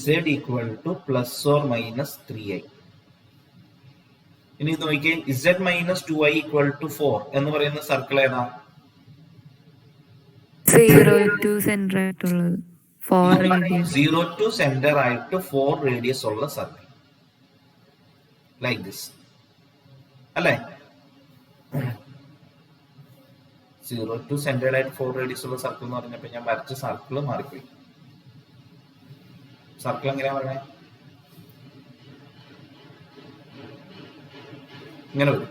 z equal to plus or minus 3i. ഇനി നോക്കിയേ, z minus 2i equal to 4 എന്ന് പറയുന്ന സർക്കിൾ ഏതാ? 0 to center ആയിട്ടുള്ളത് 4 റേഡിയസ്. 0 to center ആയിട്ട് 4 റേഡിയസ് ഉള്ള സർക്കിൾ, ലൈക്ക് ദിസ് അല്ലേ? 0 to center ആയിട്ട് 4 റേഡിയസ് ഉള്ള സർക്കിൾ എന്ന് പറഞ്ഞപ്പോ ഞാൻ വരച്ച സർക്കിൾ മാറിപ്പോയി. സർക്കിൾ എങ്ങനെയാ പറഞ്ഞേ? ഇങ്ങനെ വരും.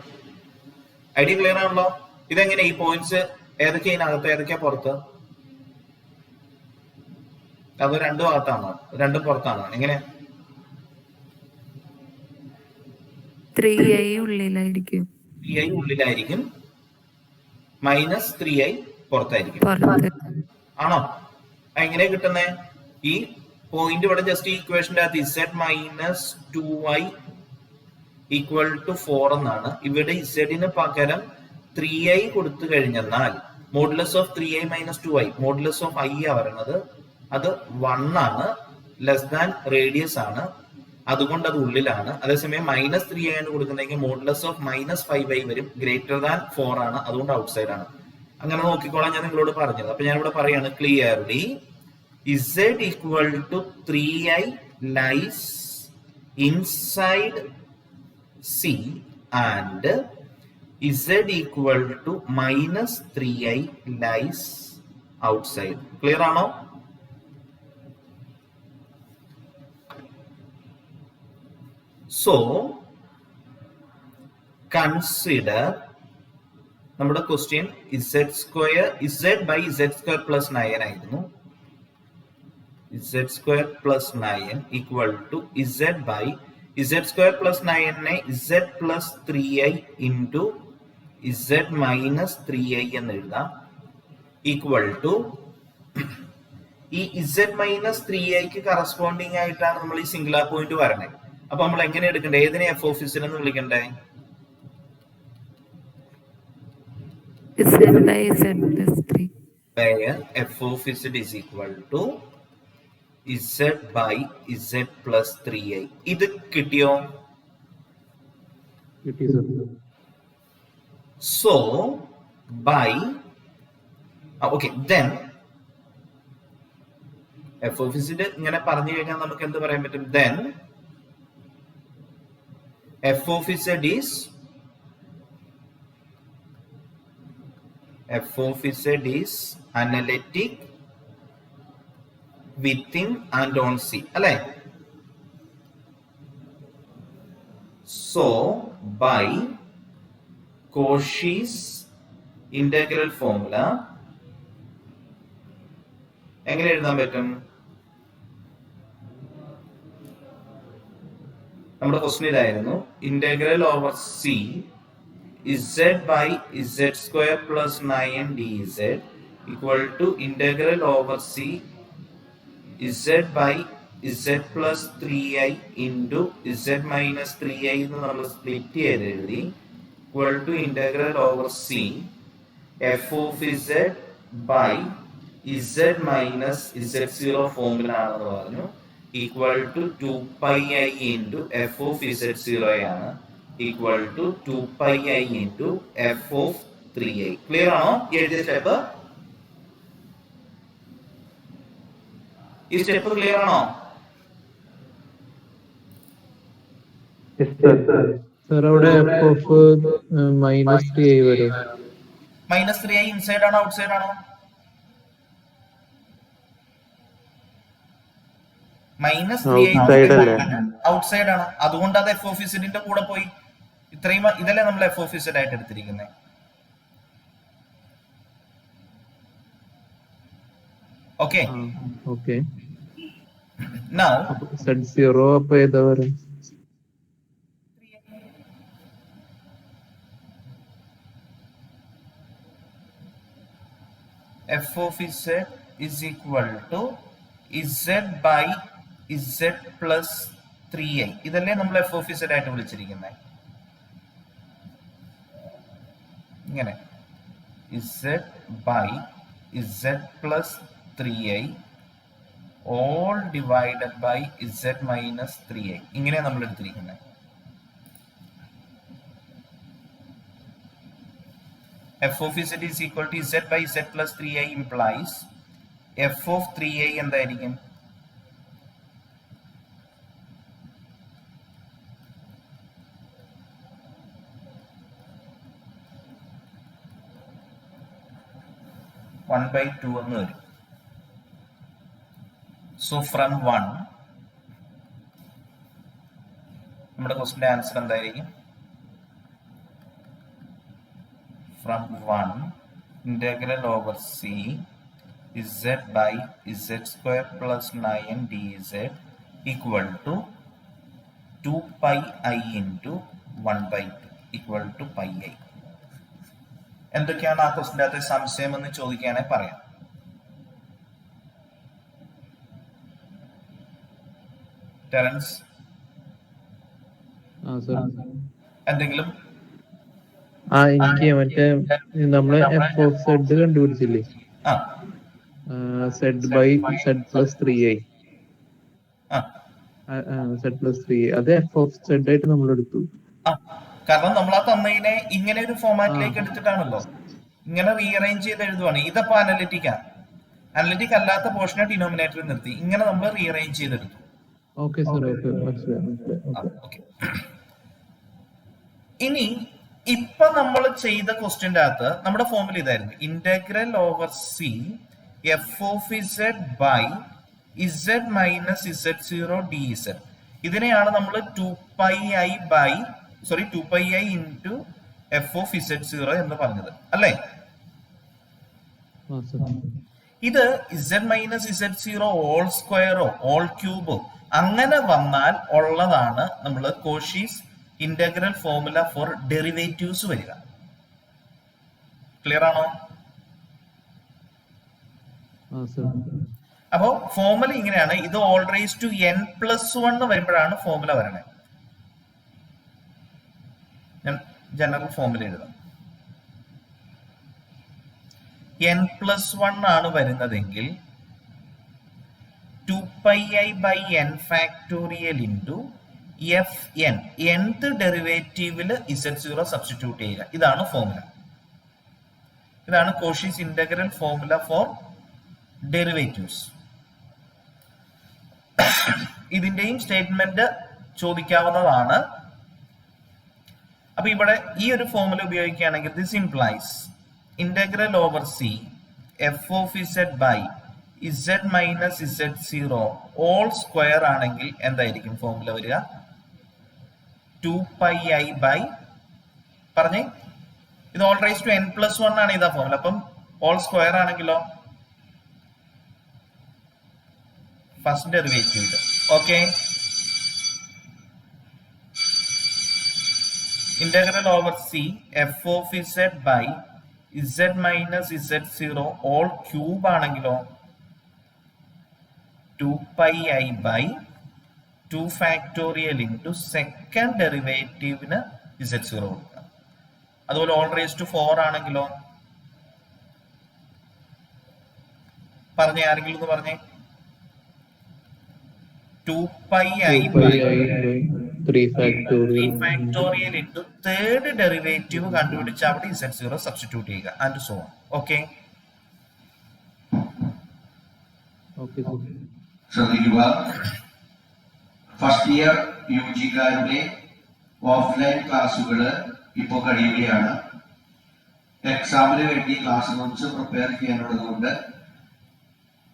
ഐഡിയ ക്ലിയർ ആണല്ലോ? ഇതെങ്ങനെ ഈ പോയിന്റ്സ് ഏതൊക്കെയാ ഇതിനകത്ത്, ഏതൊക്കെയാ പുറത്ത്? അത് 2 ഭാഗത്താണോ? 2 പുറത്താണോ? എങ്ങനെ? 3i ഉള്ളിലായിരിക്കും. 3i ഉള്ളിലായിരിക്കും, minus 3i പുറത്തായിരിക്കും. ആണോ? എങ്ങനെ കിട്ടുന്നേ? ഈ പോയിന്റ് ഇവിടെ ജസ്റ്റ് ഈ ഇക്വേഷന്റെ അകത്ത് z minus 2i equal to 4 എന്നാണ്. ഇവിടെ z പകരം 3i കൊടുത്തു കഴിഞ്ഞാൽ modulus of 3i minus 2i, modulus of i ആ പറയുന്നത്, അത് 1 ആണ്, ലെസ് ദാൻ റേഡിയസ് ആണ്, അതുകൊണ്ട് അത് ഉള്ളിലാണ്. അതേസമയം മൈനസ് 3i ആണ് കൊടുക്കുന്നതെങ്കിൽ മോഡുലസ് ഓഫ് മൈനസ് 5i വരും, ഗ്രേറ്റർ ദാൻ 4 ആണ്, അതുകൊണ്ട് ഔട്ട് സൈഡ് ആണ്. അങ്ങനെ നോക്കിക്കോളാം ഞാൻ നിങ്ങളോട് പറഞ്ഞത്. അപ്പൊ ഞാനിവിടെ പറയാണ് clearly z equal to 3i lies inside C and z equal to minus 3i lies outside. Clear ആണോ? So consider നമ്മുടെ question z square, z by z square plus 9 ആയിരുന്നു. z square plus 9 equal to z by z square plus 9നെ z plus 3i into z minus 3i എന്ന് എഴുതാം. Equal to ഈ z minus 3i corresponding ആയിട്ടാണ് നമ്മൾ ഈ singular point വരണേ. അപ്പൊ നമ്മൾ എങ്ങനെ എടുക്കണ്ടേ? ഏതിനെ എഫ് ഓഫ് ഇസഡ് എന്ന് വിളിക്കണ്ടേ? Z by Z plus 3. Where f of z is equal to z by z plus 3i. ഇത് കിട്ടിയോ? കിട്ടി sir. So by okay, then f of z ഇങ്ങനെ പറഞ്ഞു കഴിഞ്ഞാൽ നമുക്ക് എന്ത് പറയാൻ പറ്റും? Then f of z is analytic within and on C, അല്ലേ? So by Cauchy's integral formula എങ്ങനെ എഴുതാൻ പറ്റും? നമ്മുടെ ക്വസ്റ്റ്യൻ ഇതായിരുന്നു, integral over C z by z square plus 9 dz equal to integral over c z by z plus 3i into z minus 3i എന്ന് നമ്മൾ split ചെയ്ത് എഴുതി equal to integral over c f of z by z minus z0 formula ആണെന്ന് പറഞ്ഞു equal to 2 pi I into f of z0 ആണ് equal to 2 pi I into f of 3i. Clear ആണോ ഈ എഴുതിയ step? ഈ step clear ആണോ? Sir അവിടെ f of minus 3i വരും. മൈനസ് 3i ഇൻസൈഡ് ആണോ ഔട്ട്സൈഡ് ആണോ? മൈനസ് 3i ഔട്ട്സൈഡ് ആണ്. അതുകൊണ്ട് അത് എഫ് ഓഫ് ഇസഡിന്റെ കൂടെ പോയി. ഇത്രയും ഇതല്ലേ നമ്മൾ എഫ് ഓഫ് ഇസഡ് ആയിട്ട് എടുത്തിരിക്കുന്നത്. Okay okay. നൗ z0 അപ്പൊ ഏതാ വരും? f of z is equal to z by z plus 3i. ഇതല്ലേ നമ്മൾ എഫ് ഓഫ് z ആയിട്ട് വിളിച്ചിരിക്കുന്നത്. ഇങ്ങനെ z by z plus 3i all divided by z minus 3i. ഇങ്ങനെ നമ്മൾ എടുത്തിരിക്കുന്നത്. f of z is equal to z by z plus 3i implies f of 3i എന്തായിരിക്കും? One by 2 എന്ന് വരും. So from 1 നമ്മുടെ ക്വസ്റ്റിന്റെ ആൻസർ എന്തായിരിക്കും? From 1 integral over c z by z square plus 9 dz equal to 2 pi I into 1 by 2 equal to pi I. എന്തൊക്കെയാണ് ആ ക്വസ്റ്റിന്റെ അകത്ത് സംശയം എന്ന് ചോദിക്കുകയാണെങ്കിൽ പറയാം. ടെറൻസ് എന്തെങ്കിലും? എനിക്ക് മറ്റേ നമ്മള് എഫ് ഓഫ് സെഡ് കണ്ടുപിടിച്ചില്ലേ, z by z plus 3i, z plus 3i അത് എഫ് ഓഫ് സെഡ് ആയിട്ട് നമ്മൾ എടുത്തു. കാരണം നമ്മൾ ആ തന്നതിനെ ഇങ്ങനെ ഒരു ഫോമാറ്റിലേക്ക് എടുത്തിട്ടാണല്ലോ ഇങ്ങനെ റീഅറേഞ്ച് ചെയ്ത് എഴുതുവാണ്. ഇതപ്പോ അനലിറ്റിക് ആണ്. അനലിറ്റിക് അല്ലാത്ത പോർഷനെ ഡിനോമിനേറ്ററിൽ നിർത്തി ഇങ്ങനെ നമ്മൾ റീഅറേഞ്ച് ചെയ്തെടുത്തു. Okay sir, okay. ഇനി ഇപ്പൊ നമ്മൾ ചെയ്ത ക്വസ്റ്റ്യന്റെ അകത്ത് നമ്മുടെ ഫോമുല ഇതായിരുന്നു, integral over C F of z by z minus z 0 d z. ഇതിനെയാണ് നമ്മൾ 2 pi I into f of z 0 എന്ന് പറഞ്ഞത് അല്ലേ? ഇത് ഇസഡ് മൈനസ് ഇസഡ് 0 ഓൾ സ്ക്വയറോ ഓൾ ക്യൂബോ അങ്ങനെ വന്നാൽ ഉള്ളതാണ് നമ്മൾ Cauchy's integral formula for derivatives വരിക. ക്ലിയർ ആണോ? അപ്പോ ഫോർമുല ഇങ്ങനെയാണ്. ഇത് ഓൾ റേസ് ടു n+1 വരുമ്പോഴാണ് ഫോർമുല വരണേ. ഞാൻ ജനറൽ ഫോർമുല എഴുതാം. n+1 ആണ് വരുന്നതെങ്കിൽ 2πi/n factorial into fn, nth ഡെറിവേറ്റീവില് z0 സബ്സ്റ്റിറ്റ്യൂട്ട് ചെയ്യുക. ഇതാണ് ഫോർമുല. ഇതാണ് Cauchy's integral formula for derivatives. ഇതിന്റെയും സ്റ്റേറ്റ്മെന്റ് ചോദിക്കാവുന്നതാണ്. അപ്പൊ ഇവിടെ ഈ ഒരു ഫോർമുല ഉപയോഗിക്കുകയാണെങ്കിൽ this implies integral over C F of z by z minus z0 all square ആണെങ്കിൽ എന്തായിരിക്കും ഫോർമുല വരിക? 2πi ബൈ പറഞ്ഞേ, ഇത് ഓൾ റൈസ് ടു n+1 ആണ് ഇതാ ഫോർമുല. അപ്പം ഓൾ സ്ക്വയർ ആണെങ്കിലോ first derivative. Okay, integral over C F of z by z minus z0 all cube ആണെങ്കിലോ 2πi by 2 factorial into second ഡെറിവേറ്റീവിന് z0 കൊടുക്കുക. അതുപോലെ ഓൾ റേസ് ടു 4 ആണെങ്കിലോ പറഞ്ഞേ, ആരെങ്കിലും ഒന്ന് പറഞ്ഞേ. 2πi by 3 factorial into third derivative കണ്ടുപിടിച്ച് അവിടെ z0 സബ്സ്റ്റിറ്റ്യൂട്ട് ചെയ്യുക ആൻഡ് സോ ഓൺ. ഓക്കെ, ശ്രദ്ധിക്കുക. ഫസ്റ്റ് ഇയർ യുജിക്കാരുടെ ഓഫ്ലൈൻ ക്ലാസ്സുകൾ ഇപ്പോൾ കഴിയുകയാണ്. എക്സാമിന് വേണ്ടി ക്ലാസ് നോട്ട്സ് പ്രിപ്പയർ ചെയ്യാനുള്ളത് കൊണ്ട്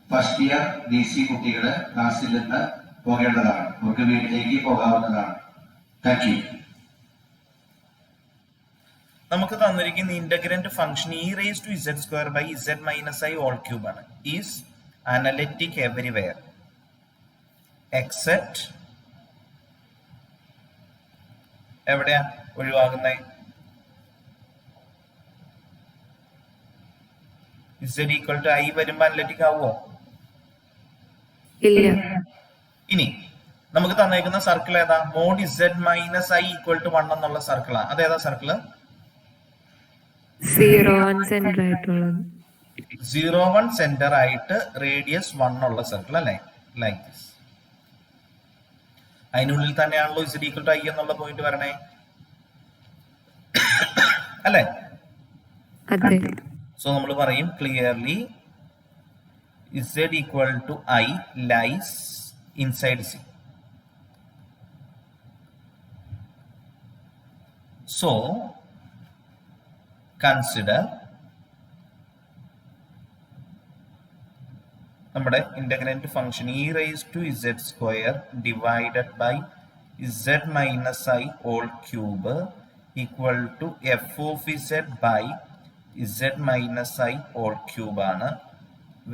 ഫസ്റ്റ് ഇയർ DC കുട്ടികൾ ക്ലാസ്സിൽ നിന്ന് പോകേണ്ടതാണ്. അവർക്ക് വീട്ടിലേക്ക് പോകാവുന്നതാണ്. Thank you. നമുക്ക് തന്നിരിക്കുന്ന integrand function e⁻z² (z - i) all cube ആണ്. ഈസ് അനലിറ്റിക് എവരിവെയർ എക്സെപ്റ്റ് എവിടെയാ ഒഴിവാകുന്നേ? z = i വരുമ്പോ അനലിറ്റിക് ആവുമോ? ഇല്ല. ഇനി നമുക്ക് തന്നേക്കുന്ന സർക്കിൾ ഏതാ? മോഡ് z - i = 1 എന്നുള്ള സർക്കിളാണ്. അതേതാ സർക്കിള്? 0 സെന്റർ ആയിട്ടുള്ളത്. 0 സെന്റർ ആയിട്ട് റേഡിയസ് 1 ഉള്ള സർക്കിൾ അല്ലേ? Like this. അതിനുള്ളിൽ തന്നെയാണല്ലോ z = i എന്നുള്ള പോയിന്റ് വരണേ അല്ലേ? അതെ. സോ നമ്മൾ പറയും clearly z = i lies inside C. So consider നമ്മുടെ integrand function e⁻z² divided by z - i all cube equal to f of z by z - i all cube ആണ്.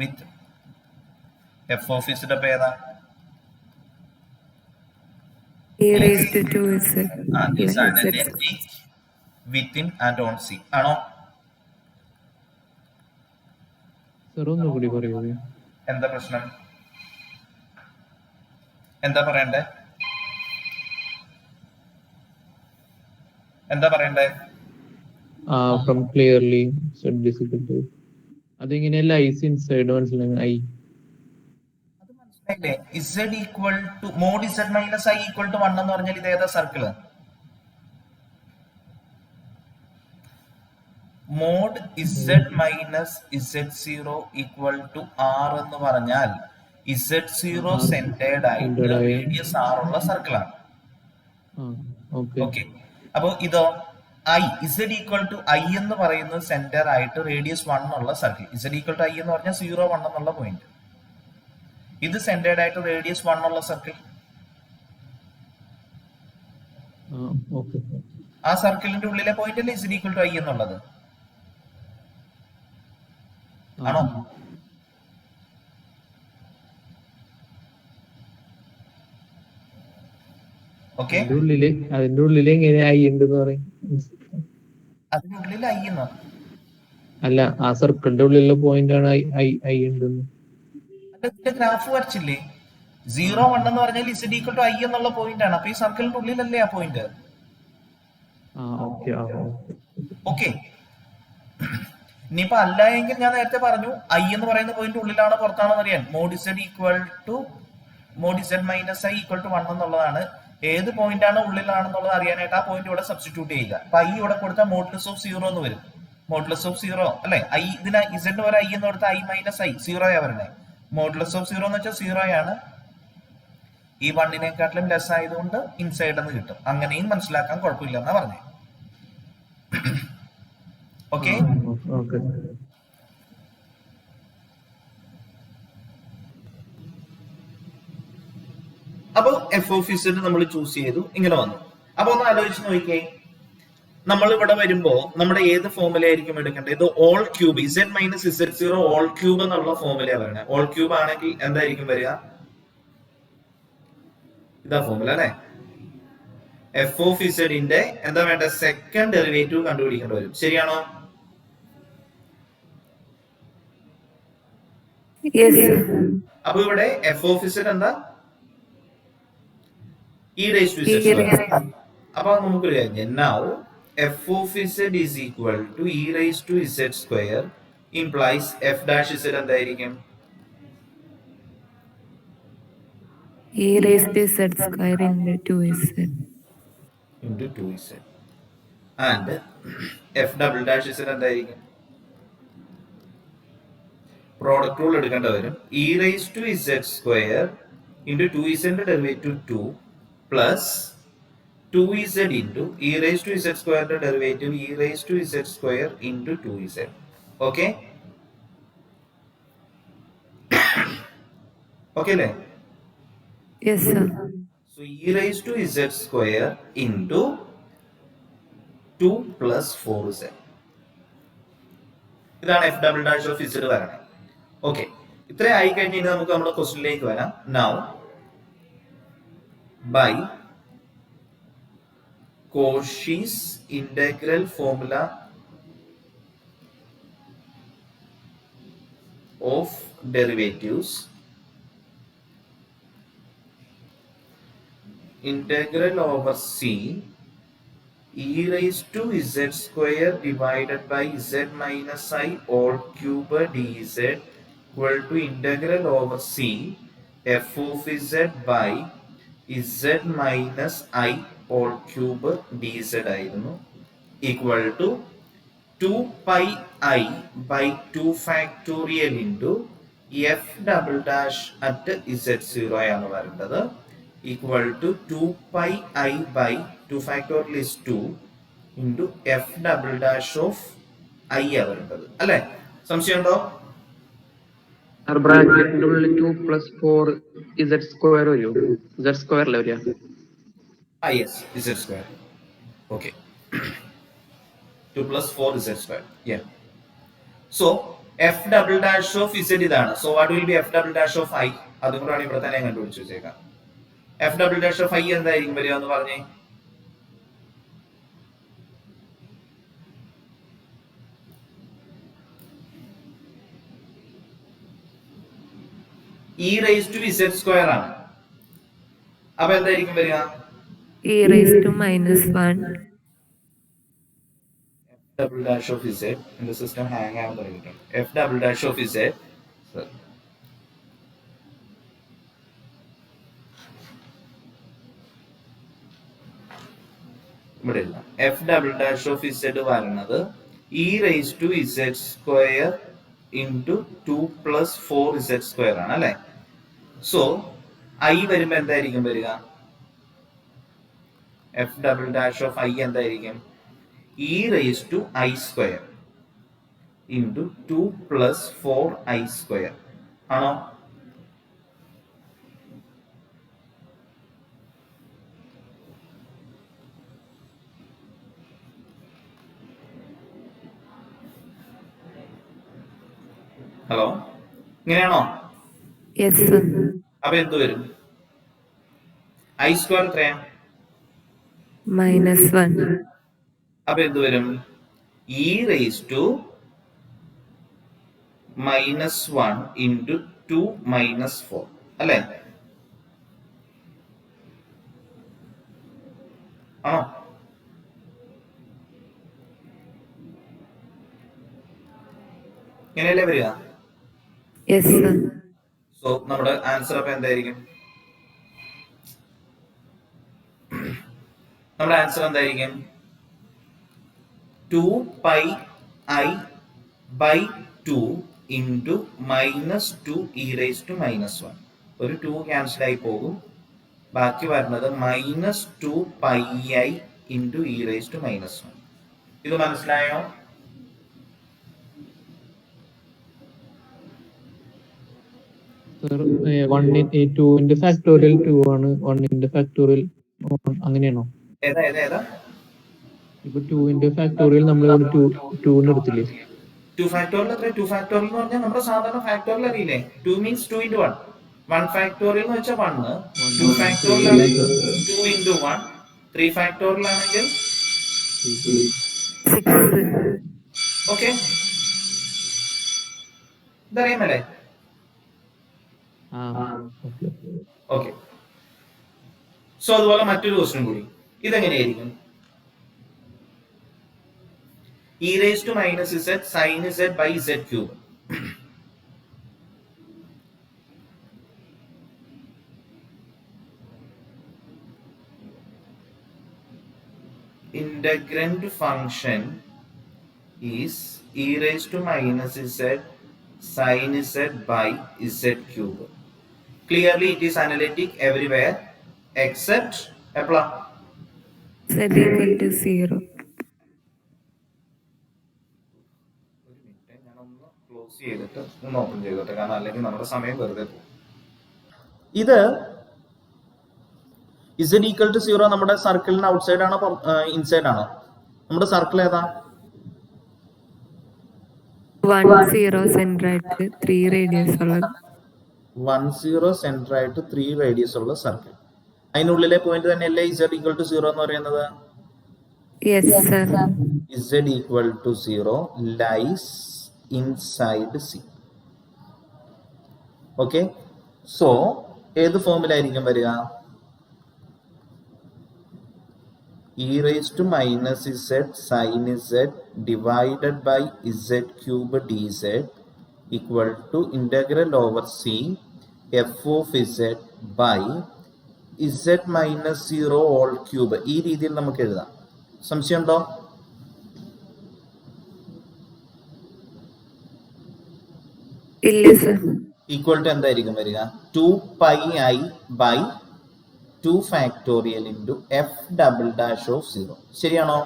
With f of z പേരാ within and on C ആണോ? ഒന്നുകൂടി പറയൂ. എന്താ പ്രശ്നം? എന്താ പറയണ്ടേ? എന്താ പറയണ്ടേ? ഫ്രം ക്ലിയർലി അതെങ്ങനെ ലൈസ് ഇൻസൈഡ് മനസ്സിലായി? z equal to mod z - i equal to 1 എന്ന് പറഞ്ഞാൽ ഇത് ഏതാ circle? Mod z - z0 equal to r എന്ന് പറഞ്ഞാൽ z0 സെന്റേർഡ് ആയിട്ട് റേഡിയസ് r ഉള്ള സർക്കിളാണ്. ഓക്കെ, അപ്പൊ ഇതോ i z equal to i എന്ന് പറയുന്നത് സെന്റർ ആയിട്ട് റേഡിയസ് 1 ഉള്ള circle. z equal to i എന്ന് പറഞ്ഞാൽ 0 1 എന്നുള്ള പോയിന്റ്. ഇത് സെന്റേർഡ് ആയിട്ട് റേഡിയസ് 1 ഉള്ള സർക്കിൾ. ആ സർക്കിളിന്റെ ഉള്ളിലെ പോയിന്റ് അല്ലേ z ഈക്വൽ ടു i എന്നുള്ളത്? ആണോ? ഓക്കെ, അതിന്റെ ഉള്ളിൽ എങ്ങനെ ഐ ഉണ്ടെന്ന് പറയും? അതിനുള്ളിൽ ഐ എന്നോ? അല്ല, ആ സർക്കിളിന്റെ ഉള്ളിലുള്ള പോയിന്റ് ആണ് ഐ ഉണ്ടെന്ന്. ഗ്രാഫ് വരച്ചില്ലേ? 0 1 എന്ന് പറഞ്ഞാൽ ഇസഡ് ഈക്വൽ ടു ഐ എന്നുള്ള പോയിന്റ് ആണ്. അപ്പൊ ഈ സർക്കിളിന്റെ ഉള്ളിലല്ലേ ആ പോയിന്റ്? ഓക്കെ. ഇനിയിപ്പോ അല്ല എങ്കിൽ ഞാൻ നേരത്തെ പറഞ്ഞു ഐ എന്ന് പറയുന്ന പോയിന്റ് ഉള്ളിലാണോ പുറത്താണോ അറിയാൻ mod z equal to mod z minus i equal to 1 എന്നുള്ളതാണ്. ഏത് പോയിന്റ് ആണ് ഉള്ളിലാണെന്നുള്ളത് അറിയാനായിട്ട് ആ പോയിന്റ് ഇവിടെ സബ്സ്റ്റിറ്റ്യൂട്ട് ചെയ്യുക. അപ്പൊ ഐ ഇവിടെ കൊടുത്താൽ മോഡ്ലെസ് ഓഫ് 0 എന്ന് വരും. മോഡ്ലെസ് ഓഫ് 0 അല്ലെ? ഐ ഇതിന് ഇസഡ് വരെ ഐ എന്ന് കൊടുത്താൽ ഐ മൈനസ് ഐ 0 വരണേ. മോഡ്ലെസ് ഓഫ് 0 എന്ന് വെച്ചാൽ 0 ആണ്. ഈ 1-നേക്കാട്ടിലും ലെസ് ആയതുകൊണ്ട് ഇൻസൈഡ് എന്ന് കിട്ടും. അങ്ങനെയും മനസ്സിലാക്കാൻ കുഴപ്പമില്ല എന്നാ പറഞ്ഞേ. ഓക്കെ. അപ്പൊ എഫ് ഓഫ് ഇസഡ് നമ്മൾ ചൂസ് ചെയ്തു, ഇങ്ങനെ വന്നു. അപ്പൊ ഒന്ന് ആലോചിച്ച് നോക്കിയേ, നമ്മൾ ഇവിടെ വരുമ്പോ നമ്മുടെ ഏത് ഫോർമുല ആയിരിക്കും എടുക്കേണ്ടത്? ഇത് all cube Z minus z 0 all cube എന്നുള്ള ഫോർമുല വരണേ. ഓൾ ക്യൂബ് ആണെങ്കിൽ എന്തായിരിക്കും വരിക? ഇതാ ഫോർമുല അല്ലെ? എഫ് ഓഫ് ഇസഡിന്റെ എന്താ വേണ്ട? സെക്കൻഡ് ഡെറിവേറ്റീവ് കണ്ടുപിടിക്കേണ്ടി വരും. ശരിയാണോ? അപ്പൊ ഇവിടെ എഫ് ഓഫ് ഇസഡ് എന്താ? E raise to z square. അപ്പൊ നമുക്കൊരു കാര്യം, now f of z is equal to e raise to z square implies f dash z എന്തായിരിക്കും? e raised to z square into 2z into 2z and f double dash z എന്തായിരിക്കും? Product rule എടുക്കേണ്ട വരും. E raise to z square into 2z ന്റെ derivative 2 plus 2z into e raise to z സ്ക്വയറിന്റെ derivative e raise to z square into 2z. Okay okay അല്ലേ? yes sir. So e raised to z square into 2 plus 4z. ഇതാണ് f double dash of z വരണം. Okay, ഇത്ര ആയി കഴിഞ്ഞാൽ നമുക്ക് നമ്മുടെ ക്വസ്റ്റ്യനിലേക്ക് വരാം. Now by Cauchy's integral formula of derivatives, integral over c e raised to z square divided by z minus I all cube dz equal to integral over c f of z by z minus I all cube dz ആയിരുന്നു equal to 2 pi I by 2 factorial into f double dash at z0 ആണ് വരേണ്ടത് equal to 2 pi I by 2 factorial is 2 into f double dash of I വരുന്നത് അല്ലേ? സംശയമുണ്ടോ? ബ്രാക്കറ്റിന്റെ ഉള്ളിൽ 2 plus 4 z square വരും. z square അല്ലേ വരിക? yes, z square. Okay. 2 plus 4 z square. Yeah. So f double dash of z ഇതാണ്. So what will be f double dash of I? അതുകൊണ്ടാണ് ഇവിടെ തന്നെ കണ്ടുപിടിച്ചു വെച്ചേക്കാം. F double dash of I എന്തായിരിക്കും വരിക എന്ന് പറഞ്ഞേ? E raise to z square ആണ്. അപ്പൊ എന്തായിരിക്കും വരിക? e raised to minus 1 f double dash of z. എന്റെ സിസ്റ്റം ഹാങ് ആവാൻ തുടങ്ങിയിട്ടുണ്ട്. F double dash of Z ഇവിടെ ഇല്ല. F double dash of z വരുന്നത് e raise to z square into 2 plus 4 z square ആണ് അല്ലെ? സോ ഐ വരുമ്പോ എന്തായിരിക്കും വരിക? F double dash of I എന്തായിരിക്കും? E raise to i square into 2 plus 4 i square ആണോ? ഹലോ, ഇങ്ങനെയാണോ? yes sir. അപ്പൊ എന്ത് വരും? ഐ സ്ക്വയർ എത്രയാ? minus 1 അപ്പൊ എന്ത് വരും? E raise to -1 into 2 minus 4 അല്ലേ? ആണോ? ഇങ്ങനെയല്ലേ വരിക? Yes, sir. സോ നമ്മുടെ ആൻസർ അപ്പൊ എന്തായിരിക്കും? നമ്മുടെ ആൻസർ എന്തായിരിക്കും? 2 pi I by 2 into minus 2 e raised to minus 1. ഒരു 2 ക്യാൻസൽ ആയി പോകും. ബാക്കി വരുന്നത് minus 2 pi i into e raise to minus 1. ഇത് മനസ്സിലായോ? സർ 2ന്റെ ഫാക്ടോറിയൽ 2 ആണ്, 1ന്റെ ഫാക്ടോറിയൽ അങ്ങനെയാണോ? ഏതാ? ഇപ്പൊ 2ന്റെ ഫാക്ടോറിയൽ നമ്മൾ 2 എടുത്തില്ലേ? 2 ഫാക്ടോറിയൽ എത്ര? 2 ഫാക്ടോറിയൽ എന്ന് പറഞ്ഞാൽ നമ്മുടെ സാധാരണ ഫാക്ടോറിയൽ അറിയില്ലേ? 2 മീൻസ് 2 into 1. 1 ഫാക്ടോറിയൽ എന്ന് വെച്ചാൽ 1, 2 ഫാക്ടോറിയൽ ആണെങ്കിൽ 2 into 1, 3 ഫാക്ടോറിയൽ ആണെങ്കിൽ 6. ഓക്കെ, ഇതറിയാമല്ലേ? ഓക്കെ. സോ അതുപോലെ മറ്റൊരു ക്വസ്റ്റ്യൻ കൂടി. ഇതെങ്ങനെയായിരിക്കും? e raised to minus z sin z by z cube. Integrand function is e raised to minus z sin z by z cube. Clearly it is analytic everywhere except apply. Z equal to 0. ഞാനൊന്ന് close ചെയ്തിട്ട് ഒന്ന് open ചെയ്തോട്ടെ, കാരണം അല്ലെങ്കിൽ നമ്മുടെ സമയം വെറുതെ പോകും. ഇത് z ഈക്വൽ ടു 0 നമ്മുടെ സർക്കിളിന് ഔട്ട്സൈഡ് ആണോ ഇൻസൈഡ് ആണോ? നമ്മുടെ സർക്കിൾ ഏതാ? 1 0 സെന്റർ ആയിട്ട് 3 റേഡിയസ് ഉള്ളത്. 1 0 സെന്റർ ആയിട്ട് 3 റേഡിയസ് ഉള്ള സർക്കിൾ. അതിനുള്ളിലെ പോയിന്റ് തന്നെയല്ലേ z ഈക്വൽ ടു 0 എന്ന് പറയുന്നത്? Yes, sir. z equal to 0 lies inside C. Okay, so ഏത് ഫോമിലായിരിക്കും വരിക? e raised to minus z sin z divided by z cube dz equal to integral over C f of z by z minus 0 all cube. ഈ രീതിയിൽ നമുക്ക് എഴുതാം. സംശയമുണ്ടോ? ഇല്ല sir. Equal to എന്തായിരിക്കും വരിക? 2 pi I by 2 factorial into f double dash of 0. ശരിയാണോ?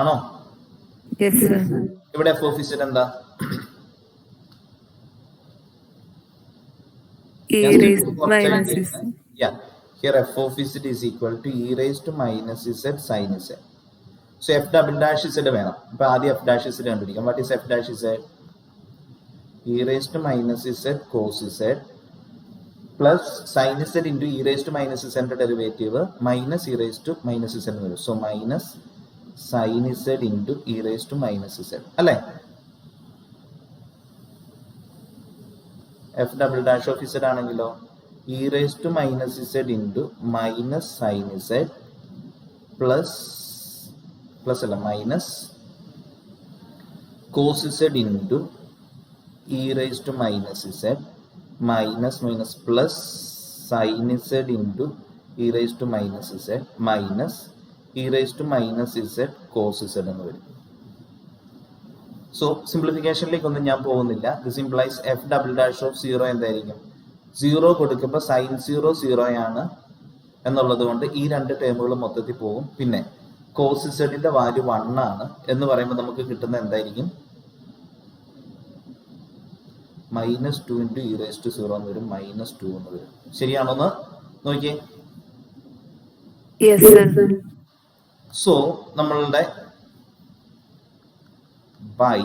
ആണോ? Yes, sir. ഇവിടെ f of z എന്താ? E raised to minus z. Yeah, here f of z is equal to e raised to minus z sin z. So f double dash z വേണം. അപ്പൊ ആദ്യം f dash z കണ്ടുപിടിക്കാം. What is f dash z? e raised to minus z cos z plus sin z into e raised to minus z ന്റെ derivative minus e raised to minus z എന്ന് വരും. So minus sin z into e raised to minus z അല്ലേ? f double dash of z ആണെങ്കിലോ e raised to minus z into minus sin z plus അല്ല minus cos z into e raised to minus z minus plus sin z into e raised to minus z minus e raised to minus z cos z എന്ന് വരും. So സിംപ്ലിഫിക്കേഷനിലേക്ക് ഒന്നും ഞാൻ പോകുന്നില്ല. This implies F double dash of 0 എന്തായിരിക്കും? 0 കൊടുക്കുമ്പോൾ sign 0 0 ആണ് എന്നുള്ളത് കൊണ്ട് ഈ രണ്ട് ടേമുകൾ മൊത്തത്തിൽ പോകും. പിന്നെ കോസ് സെഡിന്റെ വാല്യൂ 1 ആണ് എന്ന് പറയുമ്പോൾ നമുക്ക് കിട്ടുന്ന എന്തായിരിക്കും? -2 ഇൻറ്റു ഇ റേസ് ടു 0 എന്ന് വരും, -2 എന്ന് വരും. ശരിയാണോന്ന് നോക്കിയേ. Yes, sir. സോ നമ്മളുടെ by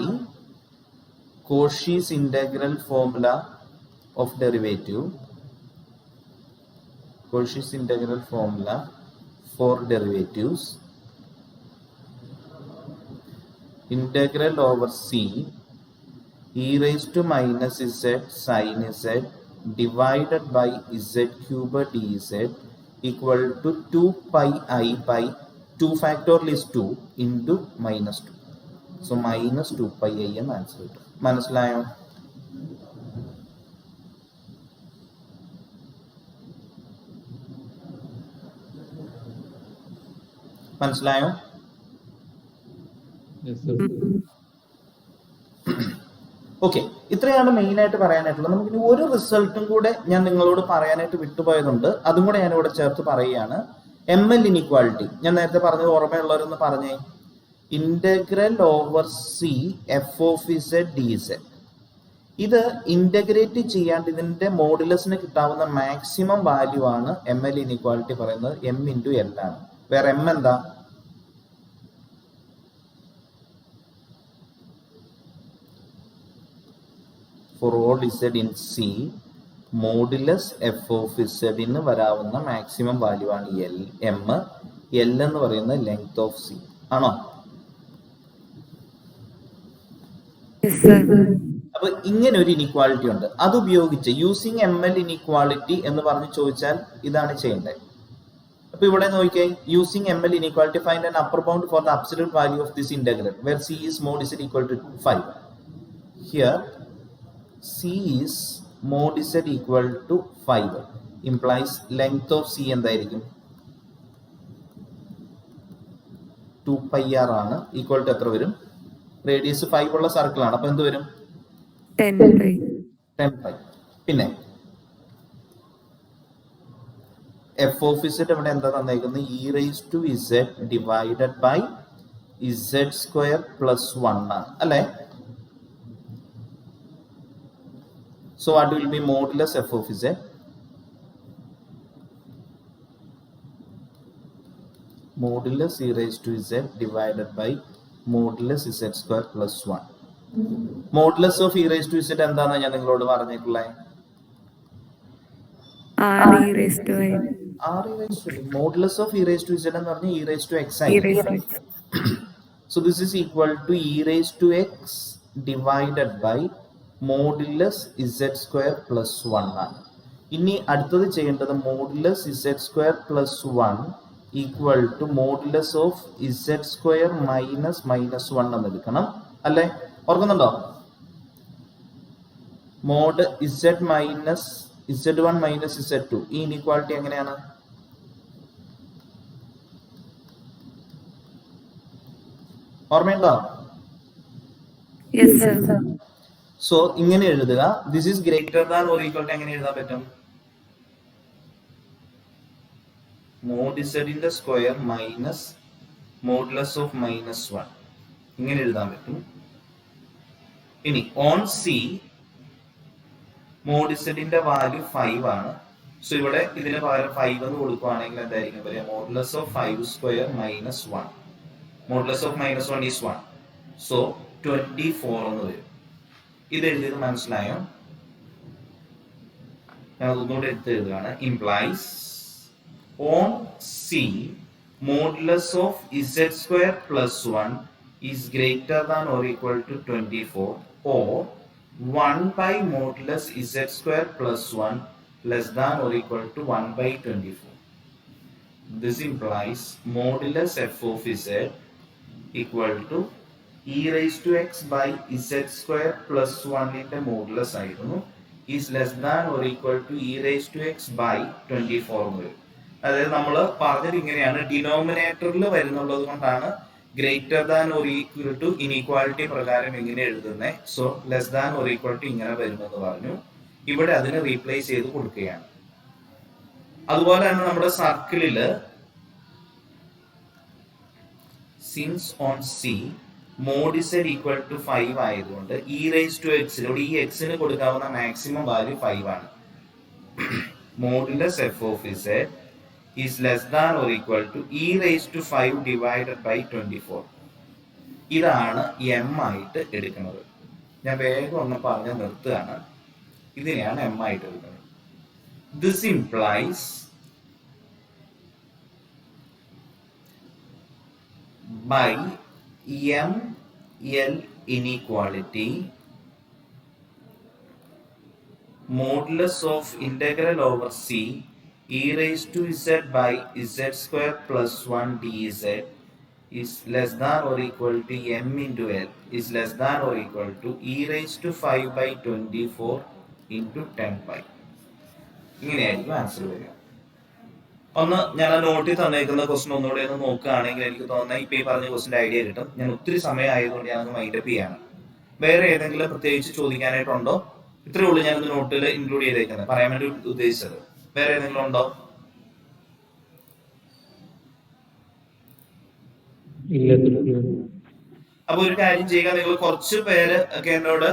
Cauchy's integral formula of derivative, Cauchy's integral formula for derivatives, integral over c e raised to minus z sin z divided by z cubed dz equal to 2 pi I by 2 factorial is 2 into minus 2. So minus 2 pi I എന്ന് answer കിട്ടും. മനസ്സിലായോ? മനസ്സിലായോ? Yes, sir. Okay, ഇത്രയാണ് main ആയിട്ട് പറയാനായിട്ടുള്ളത്. നമുക്കിനി ഒരു റിസൾട്ടും കൂടെ ഞാൻ നിങ്ങളോട് പറയാനായിട്ട് വിട്ടുപോയതുണ്ട്, അതും കൂടെ ഞാൻ ഇവിടെ ചേർത്ത് പറയുകയാണ്. എം എൽ ഇനിക്വാളിറ്റി ഞാൻ നേരത്തെ പറഞ്ഞത് ഓർമ്മയുള്ളവരൊന്ന് പറഞ്ഞേ. Integral over C F of Z D Z, ഇത് ഇന്റഗ്രേറ്റ് ചെയ്യാണ്ട് ഇതിന്റെ മോഡുലസിന് കിട്ടാവുന്ന മാക്സിമം വാല്യൂ ആണ് എം എൽ ഇനിക്വാളിറ്റി പറയുന്നത്. എം ഇൻറ്റു എൽ ആണ്. വേറെ എം എന്താ? For all z in C, modulus F of ഇസഡിന് വരാവുന്ന മാക്സിമം വാല്യൂ ആണ് എൽ. എം എൽ എന്ന് പറയുന്നത് ലെങ്ത് ഓഫ് സി ആണോ? Yes, sir. അപ്പൊ ഇങ്ങനെ ഒരു ഇനിക്വാളിറ്റി ഉണ്ട്. അത് ഉപയോഗിച്ച് യൂസിങ് എം എൽ ഇനിക്വാളിറ്റി എന്ന് പറഞ്ഞ് ചോദിച്ചാൽ ഇതാണ് ചെയ്യേണ്ടത്. അപ്പൊ ഇവിടെ നോക്കിയേ, using M L inequality find an upper bound for the absolute value of this integral where C is mod z equal to 5. Here C is mod z equal to 5 implies length of C എന്തായിരിക്കും? 2 pi r ആണ്. Equal to എത്ര വരും? Radius 5 ഉള്ള circle ആണ്. അപ്പൊ എന്ത് വരും? 10 pi. 10 pi. പിന്നെ എഫ് ഓഫ് ഇസഡ് ഇവിടെ എന്താ തന്നേക്കുന്നത്? E raise to Z divided by Z square plus 1 ആണ് അല്ലേ? So what will be modulus f of z? Modulus e raised to z divided by modulus z square plus 1. Modulus of e raised to z എന്താണെന്ന് ഞാൻ നിങ്ങളോട് പറഞ്ഞിട്ടുള്ളത്? R e raised to I. R e raised to modulus of e raised to z എന്ന് പറഞ്ഞാൽ e raised to x E ആയി. raised to X. So this is equal to e raised to x divided by modulus Z square plus 1 ആണ്. ഇനി അടുത്തത് ചെയ്യേണ്ടത് modulus Z square plus 1 equal to modulus of Z square minus minus 1 എന്ന് എടുക്കണം അല്ലേ? ഓർക്കുന്നുണ്ടോ? Mod z minus z 1 minus z 2, ഈ inequality എങ്ങനെയാണ്? ഓർമ്മയുണ്ടോ? Yes, sir. സോ ഇങ്ങനെ എഴുതുക. This is greater than or equal to എങ്ങനെ എഴുതാൻ പറ്റും? മോഡ് ഇസഡിന്റെ square minus modulus of minus 1, ഇങ്ങനെ എഴുതാൻ പറ്റും. ഇനി ഓൺ സി മോഡ് ഇസഡിന്റെ വാല്യൂ 5 ആണ്. സോ ഇവിടെ ഇതിന് പകരം 5 എന്ന് കൊടുക്കുകയാണെങ്കിൽ എന്തായിരിക്കും പറയാ? Modulus of 5 square minus 1. Modulus of minus 1 is 1. So 24 എന്ന് വരും. ഇത് എഴുതിയത് മനസ്സിലായോ? ഞാൻ ഒന്നുകൂടെ എടുത്ത് എഴുതുകയാണ്. Implies on C modulus of Z square plus 1 is greater than or equal to 24 or 1 by modulus Z square plus 1 less than or equal to 1 by 24. This implies modulus F of Z equal to e raised to x by z square plus 1 ന്റെ modulus ആയിരുന്നു is less than or equal to e raised to x by 24 വരും. അതായത് നമ്മൾ പറഞ്ഞത് ഇങ്ങനെയാണ്, ഡിനോമിനേറ്ററിൽ വരുന്നുള്ളത് കൊണ്ടാണ് greater than or equal to inequality പ്രകാരം എങ്ങനെ എഴുതുന്നത്. So less than or equal to ഇങ്ങനെ വരുമെന്ന് പറഞ്ഞു. ഇവിടെ അതിന് റീപ്ലേസ് ചെയ്ത് കൊടുക്കുകയാണ്. അതുപോലെ തന്നെ നമ്മുടെ സർക്കിളില് since on C mod z equal to 5 ആയതുകൊണ്ട് ഇ റേസ് ടു എക്സിലൂടെ ഈ എക്സിന് കൊടുക്കാവുന്ന മാക്സിമം വാല്യൂ 5 ആണ്. Modulus F of z is less than or equal to E raise to 5 divided by 24. ഇതാണ് എം ആയിട്ട് എടുക്കുന്നത്. ഞാൻ വേഗം ഒന്ന് പറഞ്ഞ് നിർത്തുകയാണ്. ഇതിനെയാണ് എം ആയിട്ട് എടുക്കുന്നത്. This implies by m L inequality modulus of integral over C e raised to z by z square plus 1 dz is less than or equal to m into L is less than or equal to e raised to 5 by 24 into 10 pi. ഇങ്ങനെയായിരിക്കും answer വരിക. ഒന്ന് ഞാൻ ആ നോട്ടിൽ തന്നേക്കുന്ന question ഒന്നുകൂടെ ഒന്ന് നോക്കുകയാണെങ്കിൽ എനിക്ക് തോന്നുന്നത് ഇപ്പൊ ഈ പറഞ്ഞ ക്വസ്റ്റിന്റെ ഐഡിയ കിട്ടും. ഞാൻ ഒത്തിരി സമയം ആയതുകൊണ്ട് ഞാനൊന്ന് മൈൻഡപ്പ് ചെയ്യാണ്. വേറെ ഏതെങ്കിലും പ്രത്യേകിച്ച് ചോദിക്കാനായിട്ടുണ്ടോ? ഇത്രേ ഉള്ളൂ ഞാനൊന്ന് നോട്ടിൽ ഇൻക്ലൂഡ് ചെയ്തേക്കുന്നത്, പറയാൻ വേണ്ടി ഉദ്ദേശിച്ചത്. വേറെ ഏതെങ്കിലും ഉണ്ടോ? അപ്പൊ ഒരു കാര്യം ചെയ്യുക, നിങ്ങൾ കുറച്ച് പേര് ഒക്കെ എന്നോട്